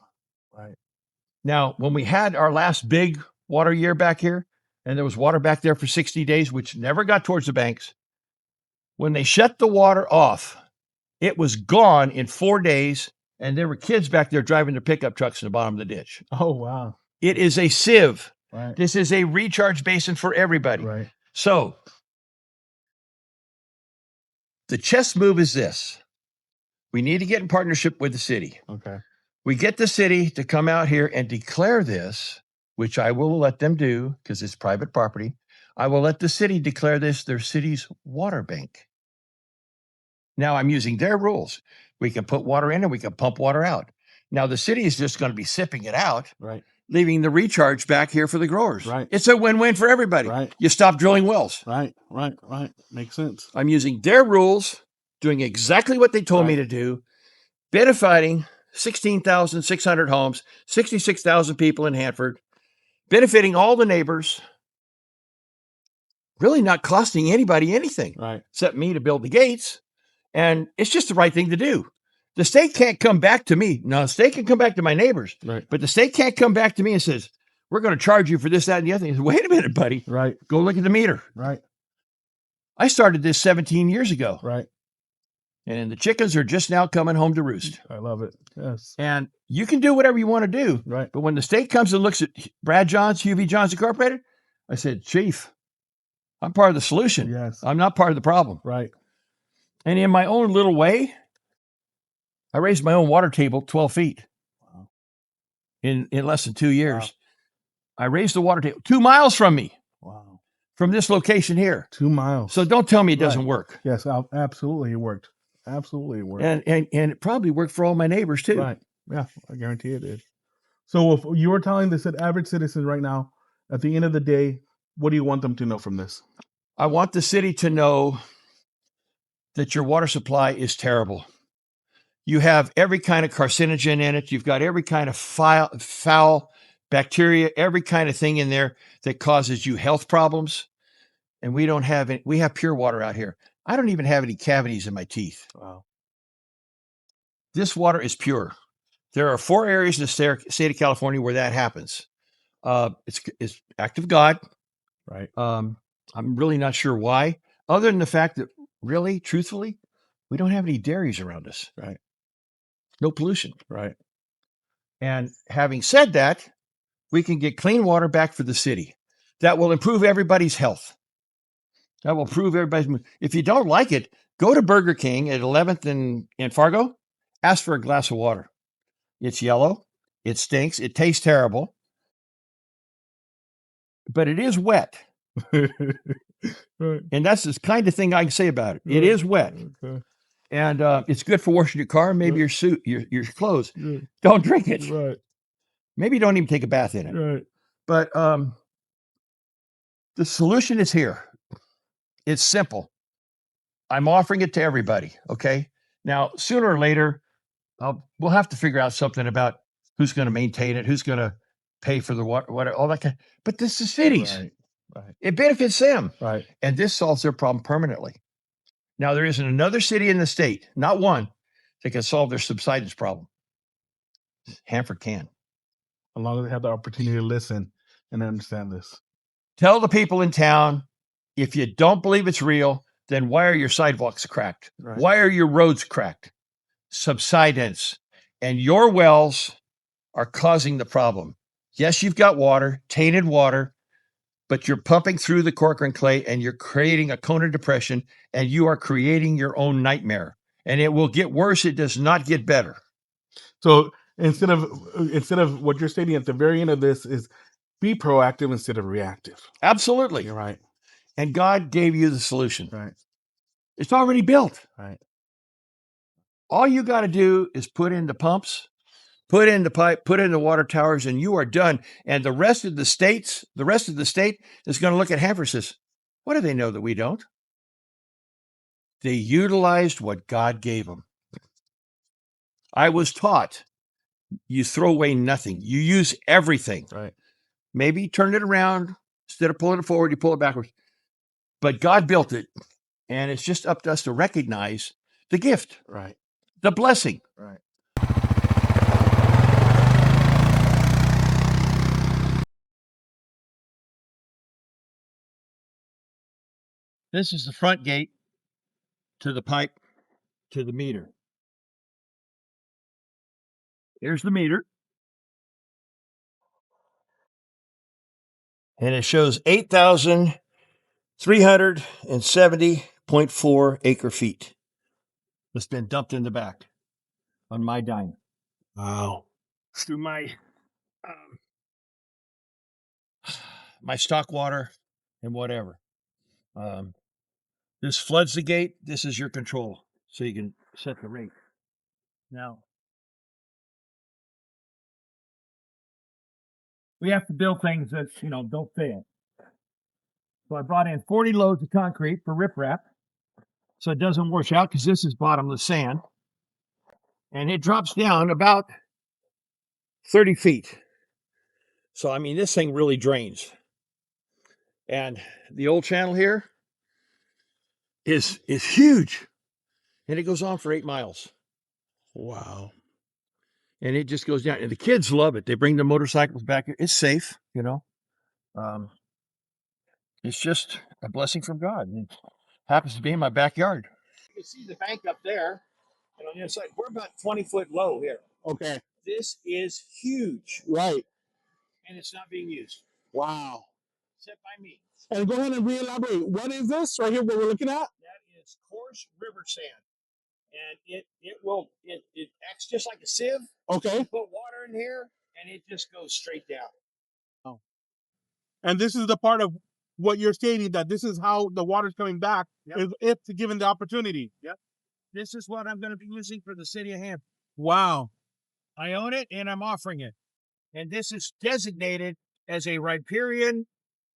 Speaker 5: Now, when we had our last big water year back here, and there was water back there for 60 days, which never got towards the banks, when they shut the water off, it was gone in 4 days, and there were kids back there driving their pickup trucks in the bottom of the ditch.
Speaker 4: Oh, wow.
Speaker 5: It is a sieve. This is a recharge basin for everybody. So, the chess move is this. We need to get in partnership with the city.
Speaker 4: Okay.
Speaker 5: We get the city to come out here and declare this, which I will let them do because it's private property. I will let the city declare this their city's water bank. Now I'm using their rules. We can put water in and we can pump water out. Now the city is just going to be sipping it out,
Speaker 4: Right.
Speaker 5: leaving the recharge back here for the growers.
Speaker 4: Right.
Speaker 5: It's a win-win for everybody.
Speaker 4: Right.
Speaker 5: You stop drilling wells.
Speaker 4: Right. Makes sense.
Speaker 5: I'm using their rules, doing exactly what they told me to do, benefiting 16,600 homes, 66,000 people in Hanford, benefiting all the neighbors, really not costing anybody anything except me to build the gates. And it's just the right thing to do. The state can't come back to me. No, the state can come back to my neighbors, but the state can't come back to me and says, we're going to charge you for this, that, and the other thing. Wait a minute, buddy.
Speaker 4: Right.
Speaker 5: Go look at the meter.
Speaker 4: Right.
Speaker 5: I started this 17 years ago.
Speaker 4: Right.
Speaker 5: And the chickens are just now coming home to roost.
Speaker 4: I love it. Yes.
Speaker 5: And you can do whatever you want to do.
Speaker 4: Right.
Speaker 5: But when the state comes and looks at Brad Johns, UV Johns Incorporated, I said, Chief, I'm part of the solution.
Speaker 4: Yes.
Speaker 5: I'm not part of the problem.
Speaker 4: Right.
Speaker 5: And in my own little way, I raised my own water table 12 feet.
Speaker 4: Wow.
Speaker 5: In less than 2 years.
Speaker 4: Wow.
Speaker 5: I raised the water table 2 miles from me.
Speaker 4: Wow.
Speaker 5: From this location here.
Speaker 4: 2 miles.
Speaker 5: So don't tell me it doesn't work.
Speaker 4: Yes, absolutely it worked. Absolutely it worked.
Speaker 5: And it probably worked for all my neighbors too.
Speaker 4: Right. Yeah, I guarantee it did. So if you were telling this average citizen right now, at the end of the day, what do you want them to know from this?
Speaker 5: I want the city to know that your water supply is terrible. You have every kind of carcinogen in it. You've got every kind of foul bacteria, every kind of thing in there that causes you health problems. And we don't have any, we have pure water out here. I don't even have any cavities in my teeth.
Speaker 4: Wow.
Speaker 5: This water is pure. There are 4 areas in the state of California where that happens. It's act of God.
Speaker 4: Right.
Speaker 5: I'm really not sure why, other than the fact that really, truthfully, we don't have any dairies around us.
Speaker 4: Right.
Speaker 5: No pollution.
Speaker 4: Right.
Speaker 5: And having said that, we can get clean water back for the city. That will improve everybody's health. That will improve everybody's. If you don't like it, go to Burger King at 11th in Fargo. Ask for a glass of water. It's yellow. It stinks. It tastes terrible. But it is wet.
Speaker 4: Right.
Speaker 5: And that's the kind of thing I can say about it. It is wet.
Speaker 4: Okay.
Speaker 5: And it's good for washing your car, maybe your suit, your clothes. Don't drink it.
Speaker 4: Right.
Speaker 5: Maybe don't even take a bath in it.
Speaker 4: Right.
Speaker 5: But the solution is here. It's simple. I'm offering it to everybody. Okay. Now, sooner or later, we'll have to figure out something about who's going to maintain it, who's going to pay for the water, all that kind. But this is cities.
Speaker 4: Right. Right.
Speaker 5: It benefits them.
Speaker 4: Right.
Speaker 5: And this solves their problem permanently. Now, there isn't another city in the state, not one, that can solve their subsidence problem. Hanford can.
Speaker 4: As long as they have the opportunity to listen and understand this.
Speaker 5: Tell the people in town, if you don't believe it's real, then why are your sidewalks cracked?
Speaker 4: Right.
Speaker 5: Why are your roads cracked? Subsidence. And your wells are causing the problem. Yes, you've got water, tainted water, but you're pumping through the Corcoran clay and you're creating a cone of depression and you are creating your own nightmare. And it will get worse. It does not get better.
Speaker 4: So instead of what you're stating at the very end of this is be proactive instead of reactive.
Speaker 5: Absolutely.
Speaker 4: You're right.
Speaker 5: And God gave you the solution.
Speaker 4: Right.
Speaker 5: It's already built.
Speaker 4: Right.
Speaker 5: All you got to do is put in the pumps, put in the pipe, put in the water towers, and you are done. And the rest of the state is going to look at Hanford and says, what do they know that we don't? They utilized what God gave them. I was taught you throw away nothing. You use everything.
Speaker 4: Right.
Speaker 5: Maybe turn it around. Instead of pulling it forward, you pull it backwards. But God built it. And it's just up to us to recognize the gift.
Speaker 4: Right.
Speaker 5: The blessing.
Speaker 4: Right.
Speaker 5: This is the front gate to the pipe to the meter. Here's the meter. And it shows 8,370.4 acre feet. That's been dumped in the back. on my dime.
Speaker 4: Wow.
Speaker 5: Through my my stock water and whatever. This floods the gate. This is your control, so you can set the rate. Now, we have to build things that, don't fail. So I brought in 40 loads of concrete for riprap, so it doesn't wash out, because this is bottomless sand. And it drops down about 30 feet. So, I mean, this thing really drains. And the old channel here is huge. And it goes on for 8 miles.
Speaker 4: Wow.
Speaker 5: And it just goes down. And the kids love it. They bring the motorcycles back here. It's safe, It's just a blessing from God. And it happens to be in my backyard. You can see the bank up there. And on the other side, we're about 20 foot low here.
Speaker 4: Okay.
Speaker 5: This is huge.
Speaker 4: Right.
Speaker 5: And it's not being used.
Speaker 4: Wow.
Speaker 5: Except by me.
Speaker 4: And go ahead and re-elaborate. What is this right here, what we're looking at?
Speaker 5: That is coarse river sand. And it acts just like a sieve.
Speaker 4: Okay.
Speaker 5: You put water in here, and it just goes straight down.
Speaker 4: Oh. And this is the part of what you're stating, that this is how the water's coming back,
Speaker 5: Yep.
Speaker 4: if given the opportunity.
Speaker 5: Yep. This is what I'm going to be using for the city of Hanford.
Speaker 4: Wow.
Speaker 5: I own it, and I'm offering it. And this is designated as a riparian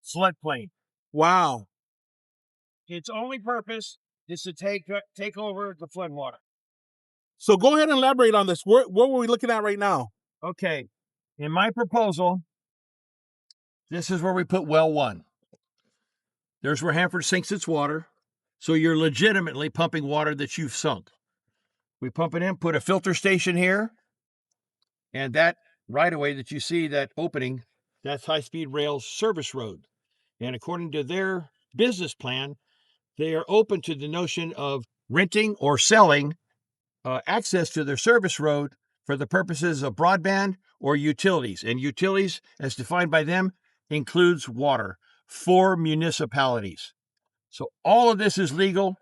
Speaker 5: floodplain.
Speaker 4: Wow.
Speaker 5: Its only purpose is to take over the floodwater.
Speaker 4: So go ahead and elaborate on this. What were we looking at right now?
Speaker 5: Okay. In my proposal, this is where we put well 1. There's where Hanford sinks its water. So you're legitimately pumping water that you've sunk. We pump it in, put a filter station here. And that right away that you see, that opening, that's high-speed rail service road. And according to their business plan, they are open to the notion of renting or selling access to their service road for the purposes of broadband or utilities. And utilities, as defined by them, includes water for municipalities. So all of this is legal.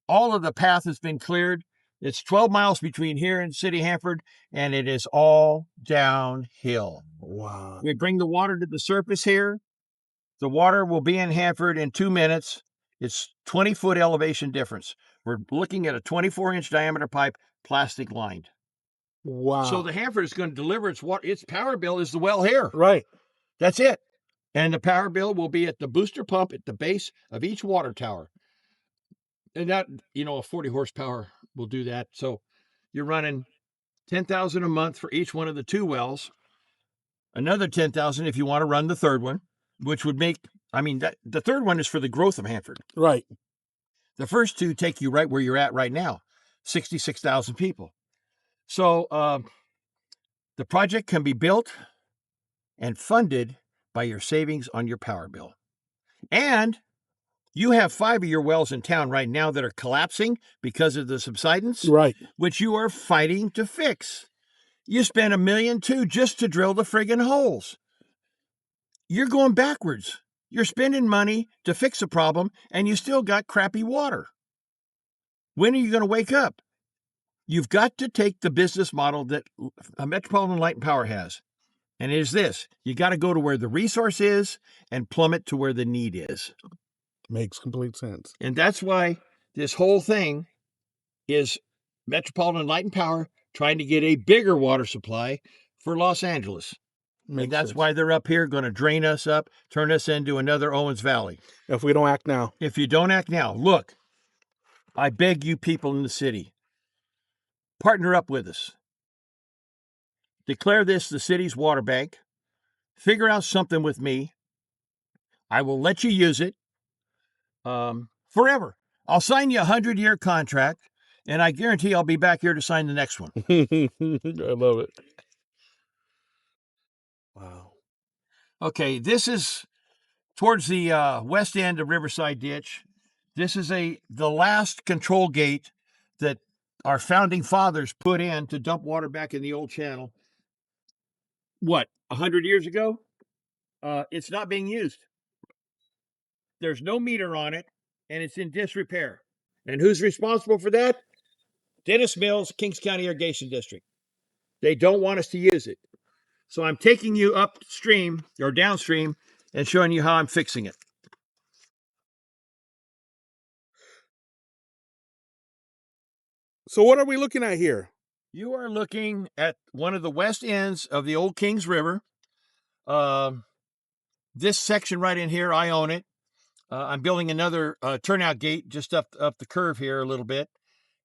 Speaker 5: All of the path has been cleared. It's 12 miles between here and City Hanford, and it is all downhill.
Speaker 4: Wow.
Speaker 5: We bring the water to the surface here. The water will be in Hanford in 2 minutes. It's 20-foot elevation difference. We're looking at a 24-inch diameter pipe, plastic lined.
Speaker 4: Wow.
Speaker 5: So the Hanford is going to deliver its water. Its power bill is the well here.
Speaker 4: Right.
Speaker 5: That's it. And the power bill will be at the booster pump at the base of each water tower. And that, a 40 horsepower will do that. So you're running $10,000 a month for each one of the 2 wells. Another $10,000 if you want to run the third one, which would make, the third one is for the growth of Hanford.
Speaker 4: Right.
Speaker 5: The first 2 take you right where you're at right now, 66,000 people. So the project can be built and funded by your savings on your power bill. And you have 5 of your wells in town right now that are collapsing because of the subsidence,
Speaker 4: Right.
Speaker 5: which you are fighting to fix. You spent $1.2 million just to drill the friggin' holes. You're going backwards. You're spending money to fix a problem, and you still got crappy water. When are you going to wake up? You've got to take the business model that Metropolitan Light and Power has. And it is this: you got to go to where the resource is and plummet to where the need is.
Speaker 4: Makes complete sense.
Speaker 5: And that's why this whole thing is Metropolitan Light and Power trying to get a bigger water supply for Los Angeles. And that's why they're up here going to drain us up, turn us into another Owens Valley.
Speaker 4: If we don't act now.
Speaker 5: If you don't act now, look, I beg you people in the city, partner up with us. Declare this the city's water bank. Figure out something with me. I will let you use it forever. I'll sign you a 100-year contract, and I guarantee I'll be back here to sign the next one.
Speaker 4: I love it. Wow.
Speaker 5: Okay, this is towards the west end of Riverside Ditch. This is the last control gate that our founding fathers put in to dump water back in the old channel. What, 100 years ago? It's not being used. There's no meter on it, and it's in disrepair. And who's responsible for that? Dennis Mills, Kings County Irrigation District. They don't want us to use it. So I'm taking you upstream or downstream and showing you how I'm fixing it.
Speaker 4: So what are we looking at here?
Speaker 5: You are looking at one of the west ends of the old Kings River. This section right in here, I own it. I'm building another turnout gate just up the curve here a little bit.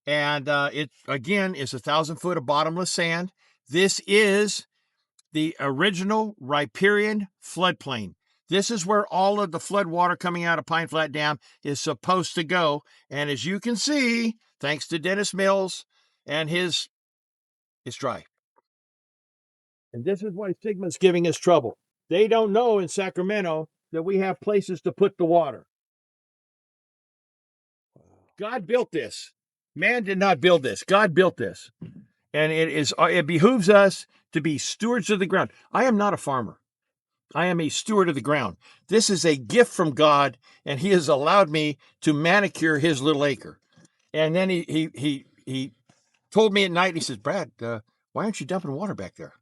Speaker 5: And it, again, is 1,000 foot of bottomless sand. This is the original riparian floodplain. This is where all of the flood water coming out of Pine Flat Dam is supposed to go. And as you can see, thanks to Dennis Mills and it's dry. And this is why Sigma's giving us trouble. They don't know in Sacramento that we have places to put the water. God built this. Man did not build this. God built this. And it behooves us to be stewards of the ground. I am not a farmer. I am a steward of the ground. This is a gift from God, and he has allowed me to manicure his little acre. And then he told me at night, he says, Brad, why aren't you dumping water back there?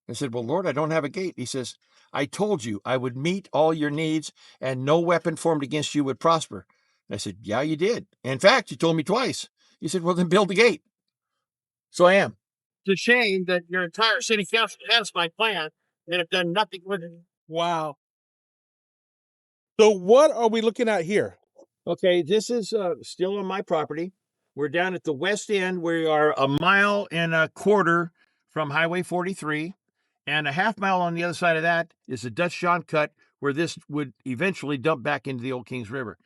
Speaker 5: I said, well, Lord, I don't have a gate. He says, I told you I would meet all your needs and no weapon formed against you would prosper. I said, yeah, you did. In fact, you told me twice. He said, well, then build the gate. So I am. It's a shame that your entire city council has my plan and have done nothing with it.
Speaker 4: Wow. So what are we looking at here?
Speaker 5: Okay, this is still on my property. We're down at the west end. We are 1.25 miles from Highway 43. And a half mile on the other side of that is the Dutch John Cut, where this would eventually dump back into the Old Kings River.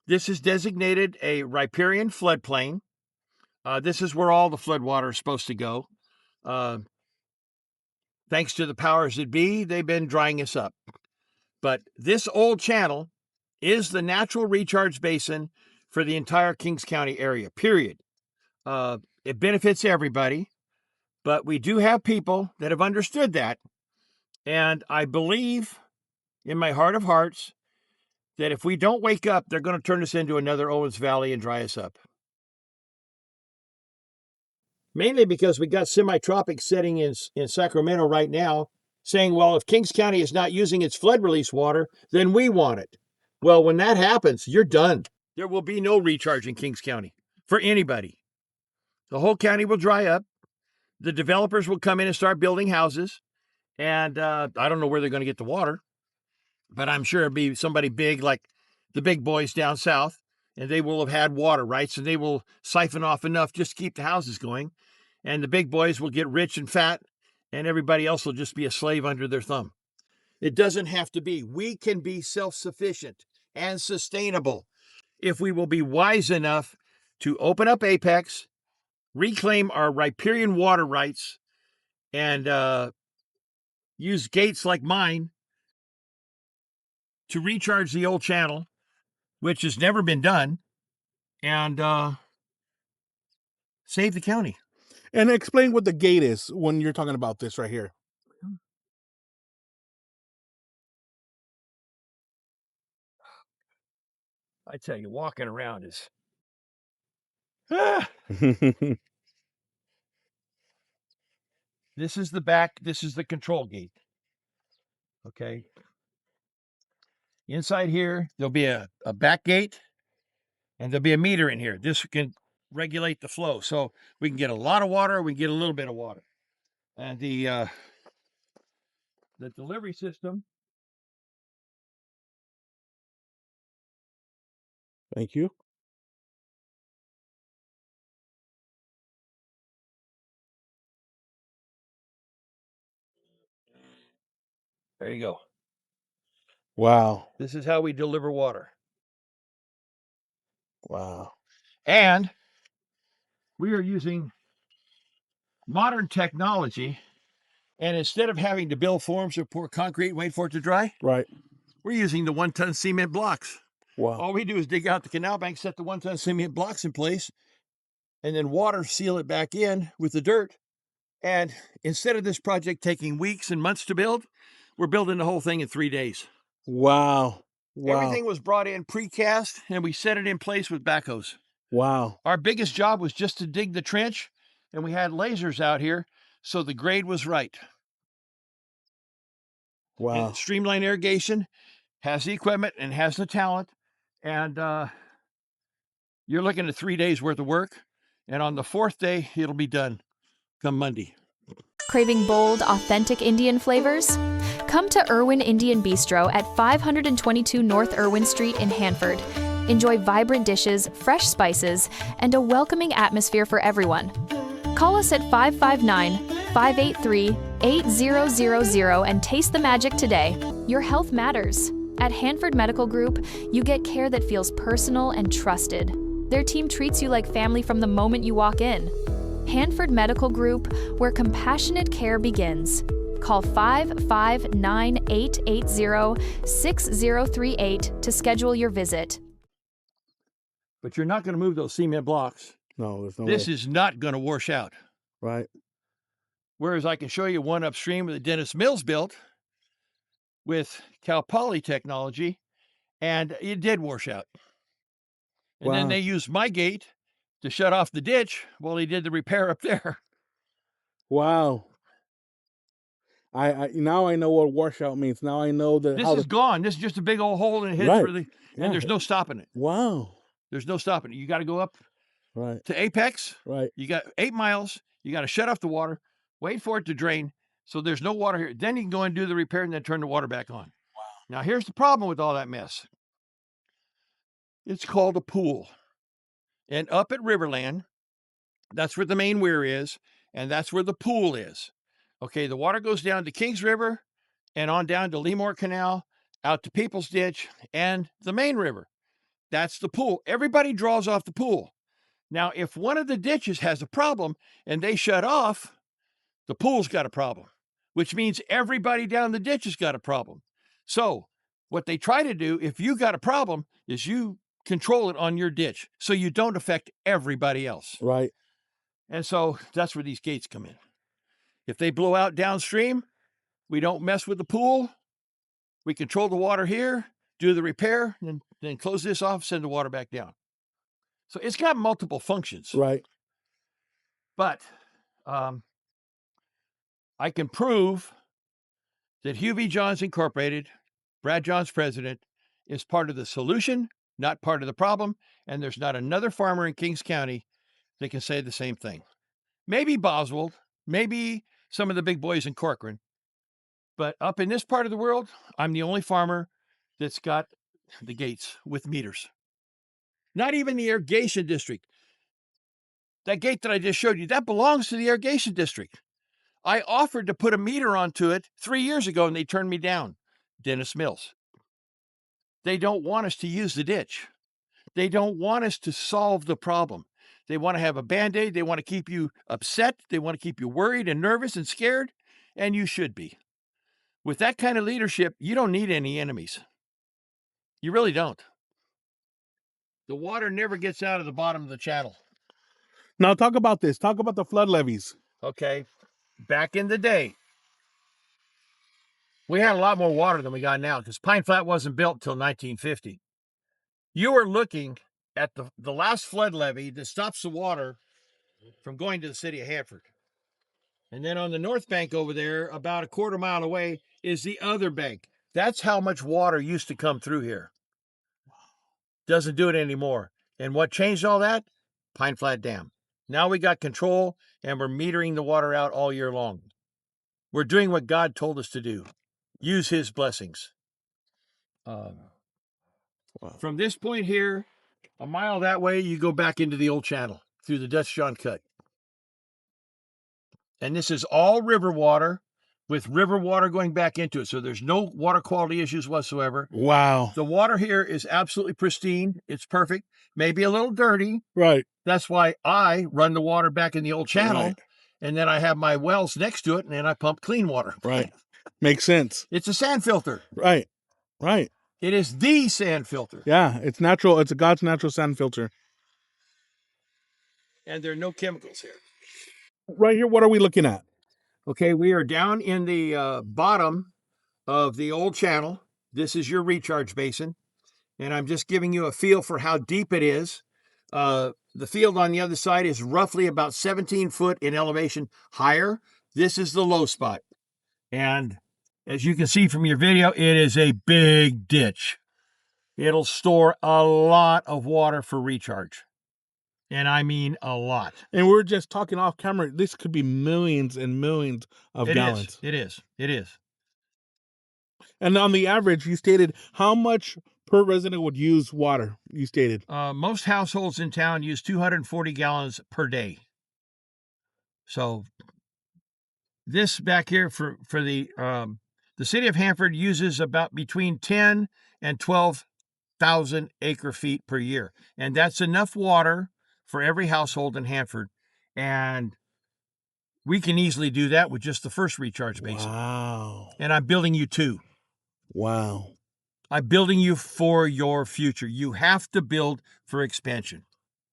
Speaker 5: This is designated a riparian floodplain. This is where all the flood water is supposed to go. Thanks to the powers that be, they've been drying us up. But this old channel is the natural recharge basin for the entire Kings County area, period. It benefits everybody, but we do have people that have understood that. And I believe in my heart of hearts that if we don't wake up, they're going to turn us into another Owens Valley and dry us up. Mainly because we got semi-tropic setting in Sacramento right now, saying, well, if Kings County is not using its flood release water, then we want it. Well, when that happens, you're done. There will be no recharge in Kings County for anybody. The whole county will dry up. The developers will come in and start building houses. And I don't know where they're going to get the water, but I'm sure it'll be somebody big like the big boys down south, and they will have had water rights, and they will siphon off enough just to keep the houses going. And the big boys will get rich and fat, and everybody else will just be a slave under their thumb. It doesn't have to be. We can be self-sufficient and sustainable if we will be wise enough to open up Apex, reclaim our riparian water rights, and use gates like mine to recharge the old channel, which has never been done, and save the county.
Speaker 4: And explain what the gate is when you're talking about this right here.
Speaker 5: I tell you, walking around is... This is the back. This is the control gate. Okay. Inside here, there'll be a back gate, and there'll be a meter in here. This can regulate the flow. So we can get a lot of water, we can get a little bit of water. And the delivery system.
Speaker 4: Thank you.
Speaker 5: There you go.
Speaker 4: Wow.
Speaker 5: This is how we deliver water.
Speaker 4: Wow.
Speaker 5: And we are using modern technology. And instead of having to build forms or pour concrete and wait for it to dry,
Speaker 4: Right.
Speaker 5: we're using the 1-ton cement blocks.
Speaker 4: Wow.
Speaker 5: All we do is dig out the canal bank, set the 1-ton cement blocks in place, and then water seal it back in with the dirt. And instead of this project taking weeks and months to build, we're building the whole thing in 3 days.
Speaker 4: Wow. Wow.
Speaker 5: Everything was brought in precast, and we set it in place with backhoes.
Speaker 4: Wow.
Speaker 5: Our biggest job was just to dig the trench, and we had lasers out here, so the grade was right.
Speaker 4: Wow.
Speaker 5: And Streamline Irrigation has the equipment and has the talent, and you're looking at 3 days worth of work, and on the 4th day, it'll be done come Monday.
Speaker 1: Craving bold, authentic Indian flavors? Come to Irwin Indian Bistro at 522 North Irwin Street in Hanford. Enjoy vibrant dishes, fresh spices, and a welcoming atmosphere for everyone. Call us at 559-583-8000 and taste the magic today. Your health matters. At Hanford Medical Group, you get care that feels personal and trusted. Their team treats you like family from the moment you walk in. Hanford Medical Group, where compassionate care begins. Call 559-880-6038 to schedule your visit.
Speaker 5: But you're not going to move those cement blocks.
Speaker 4: No, there's no
Speaker 5: This
Speaker 4: way.
Speaker 5: is not going to wash out.
Speaker 4: Right.
Speaker 5: Whereas I can show you one upstream that Dennis Mills built with Cal Poly technology, and it did wash out. And then
Speaker 4: Wow.
Speaker 5: they used my gate to shut off the ditch while he did the repair up there.
Speaker 4: Wow. I now I know what washout means. Now I know that
Speaker 5: This is gone. This is just a big old hole in it hits
Speaker 4: Right.
Speaker 5: for the, and there's no stopping it.
Speaker 4: Wow.
Speaker 5: There's no stopping it. You got to go up
Speaker 4: Right.
Speaker 5: to Apex.
Speaker 4: Right.
Speaker 5: You got 8 miles. You got to shut off the water, wait for it to drain, so there's no water here. Then you can go and do the repair and then turn the water back on. Wow. Now here's the problem with all that mess. It's called a pool. And up at Riverland, that's where the main weir is, and that's where the pool is. Okay, the water goes down to Kings River and on down to Leamore Canal, out to People's Ditch and the main river. That's the pool. Everybody draws off the pool. Now, if one of the ditches has a problem and they shut off, the pool's got a problem, which means everybody down the ditch has got a problem. So what they try to do, if you got a problem, is you control it on your ditch so you don't affect everybody else.
Speaker 4: Right.
Speaker 5: And so that's where these gates come in. If they blow out downstream, we don't mess with the pool. We control the water here, do the repair, and then close this off, send the water back down. So it's got multiple functions.
Speaker 4: Right.
Speaker 5: But I can prove that Hugh V. Johns Incorporated, Brad Johns president, is part of the solution, not part of the problem, and there's not another farmer in Kings County that can say the same thing. Maybe Boswell, maybe some of the big boys in Corcoran, but up in this part of the world, I'm the only farmer that's got the gates with meters. Not even the irrigation district. That gate that I just showed you, that belongs to the irrigation district. I offered to put a meter onto it 3 years ago, and they turned me down. Dennis Mills. They don't want us to use the ditch. They don't want us to solve the problem. They want to have a Band-Aid. They want to keep you upset. They want to keep you worried and nervous and scared, and you should be. With that kind of leadership, you don't need any enemies. You really don't. The water never gets out of the bottom of the channel.
Speaker 4: Now talk about this. Talk about the flood levees.
Speaker 5: Okay. Back in the day, we had a lot more water than we got now because Pine Flat wasn't built until 1950. You are looking at the last flood levee that stops the water from going to the city of Hanford. And then on the north bank over there, about a quarter mile away, is the other bank. That's how much water used to come through here. Doesn't do it anymore. And what changed all that? Pine Flat Dam. Now we got control, and we're metering the water out all year long. We're doing what God told us to do. Use his blessings. From this point here, a mile that way, you go back into the old channel through the Dutch John Cut. And this is all river water with river water going back into it. So there's no water quality issues whatsoever.
Speaker 4: Wow.
Speaker 5: The water here is absolutely pristine. It's perfect. Maybe a little dirty.
Speaker 4: Right.
Speaker 5: That's why I run the water back in the old channel.
Speaker 4: Right.
Speaker 5: And then I have my wells next to it, and then I pump clean water.
Speaker 4: Right. Makes sense.
Speaker 5: It's a sand filter.
Speaker 4: Right. Right.
Speaker 5: It is the sand filter.
Speaker 4: Yeah. It's natural. It's a God's natural sand filter.
Speaker 5: And there are no chemicals here.
Speaker 4: Right here, what are we looking at?
Speaker 5: Okay, we are down in the bottom of the old channel. This is your recharge basin. And I'm just giving you a feel for how deep it is. the field on the other side is roughly about 17 foot in elevation higher. This is the low spot. And as you can see from your video, it is a big ditch. It'll store a lot of water for recharge. And I mean a lot.
Speaker 4: And we're just talking off camera. This could be millions and millions of gallons.
Speaker 5: It is.
Speaker 4: And on the average, you stated how much per resident would use water, you stated.
Speaker 5: Most households in town use 240 gallons per day. So this back here for the city of Hanford uses about between 10 and 12,000 acre feet per year. And that's enough water for every household in Hanford. And we can easily do that with just the first recharge basin.
Speaker 4: Wow.
Speaker 5: And I'm building you 2.
Speaker 4: Wow.
Speaker 5: I'm building you for your future. You have to build for expansion.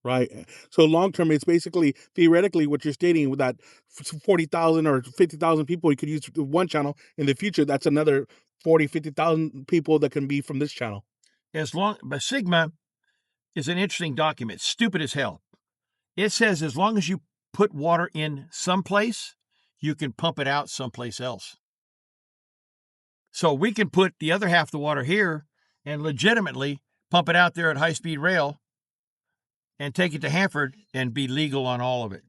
Speaker 4: Right. So long term, it's basically theoretically what you're stating with that 40,000 or 50,000 people you could use one channel. In the future, that's another 40, 50,000 people that can be from this channel.
Speaker 5: But Sigma is an interesting document, stupid as hell. It says as long as you put water in someplace, you can pump it out someplace else. So we can put the other half of the water here and legitimately pump it out there at high-speed rail and take it to Hanford and be legal on all of it.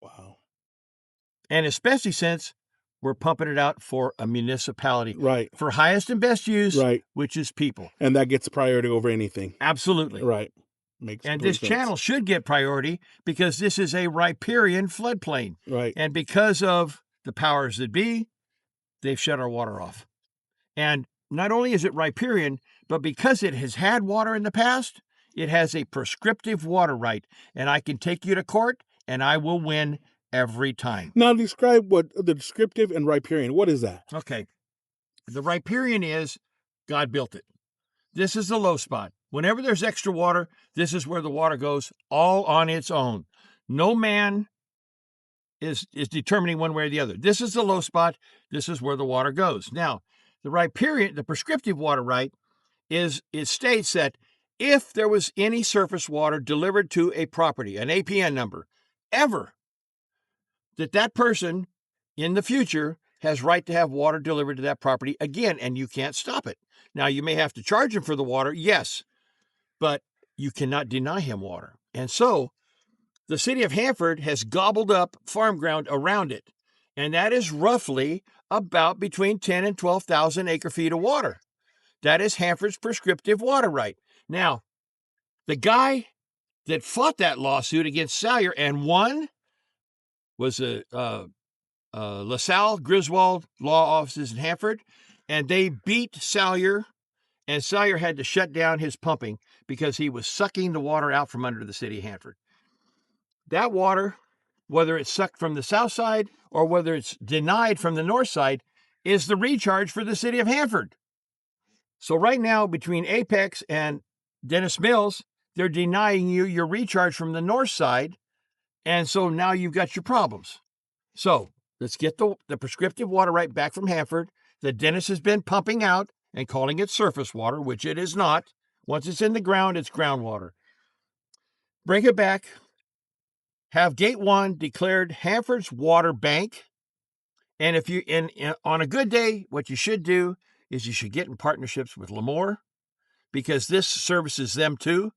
Speaker 4: Wow.
Speaker 5: And especially since we're pumping it out for a municipality.
Speaker 4: Right.
Speaker 5: For highest and best use,
Speaker 4: right,
Speaker 5: which is people.
Speaker 4: And that gets priority over anything.
Speaker 5: Absolutely.
Speaker 4: Right. Makes
Speaker 5: and
Speaker 4: total
Speaker 5: this
Speaker 4: sense.
Speaker 5: channel should get priority because this is a riparian floodplain.
Speaker 4: Right.
Speaker 5: And because of the powers that be, they've shut our water off. And not only is it riparian, but because it has had water in the past, it has a prescriptive water right. And I can take you to court and I will win every time.
Speaker 4: Now describe what the descriptive and riparian, what is that?
Speaker 5: Okay. The riparian is God built it. This is the low spot. Whenever there's extra water, this is where the water goes all on its own. No man is determining one way or the other. This is the low spot. This is where the water goes. Now, the riparian, the prescriptive water right, it states that if there was any surface water delivered to a property, an APN number, ever, that person in the future has right to have water delivered to that property again, and you can't stop it. Now, you may have to charge him for the water, yes, but you cannot deny him water. And so the city of Hanford has gobbled up farm ground around it, and that is roughly about between 10 and 12,000 acre feet of water. That is Hanford's prescriptive water right. Now, the guy that fought that lawsuit against Salyer and won was LaSalle Griswold Law Offices in Hanford, and they beat Salyer, and Salyer had to shut down his pumping because he was sucking the water out from under the city of Hanford. That water, whether it's sucked from the south side or whether it's denied from the north side, is the recharge for the city of Hanford. So right now, between Apex and Dennis Mills, they're denying you your recharge from the north side, and so now you've got your problems. So let's get the prescriptive water right back from Hanford that Dennis has been pumping out and calling it surface water, which it is not. Once it's in the ground, it's groundwater. Bring it back. Have Gate 1 declared Hanford's water bank. And if you on a good day, what you should do is you should get in partnerships with Lemoore, because this services them too,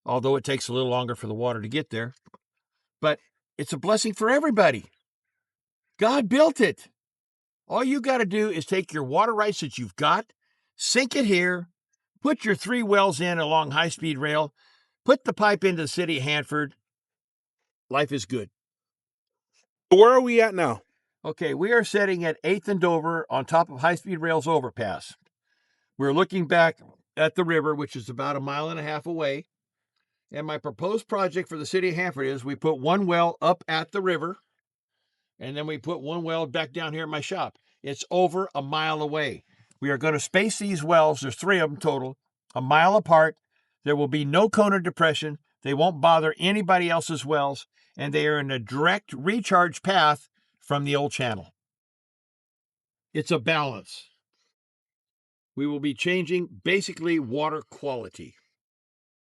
Speaker 5: although it takes a little longer for the water to get there. But it's a blessing for everybody. God built it. All you got to do is take your water rights that you've got, sink it here, put your 3 wells in along high-speed rail, put the pipe into the city of Hanford. Life is good.
Speaker 4: Where are we at now?
Speaker 5: Okay, we are sitting at 8th and Dover on top of high-speed rail's overpass. We're looking back at the river, which is about 1.5 miles away. And my proposed project for the city of Hanford is we put 1 well up at the river, and then we put 1 well back down here at my shop. It's over 1 mile away. We are going to space these wells, there's 3 of them total, 1 mile apart. There will be no cone of depression. They won't bother anybody else's wells, and they are in a direct recharge path from the old channel. It's a balance. We will be changing basically water quality.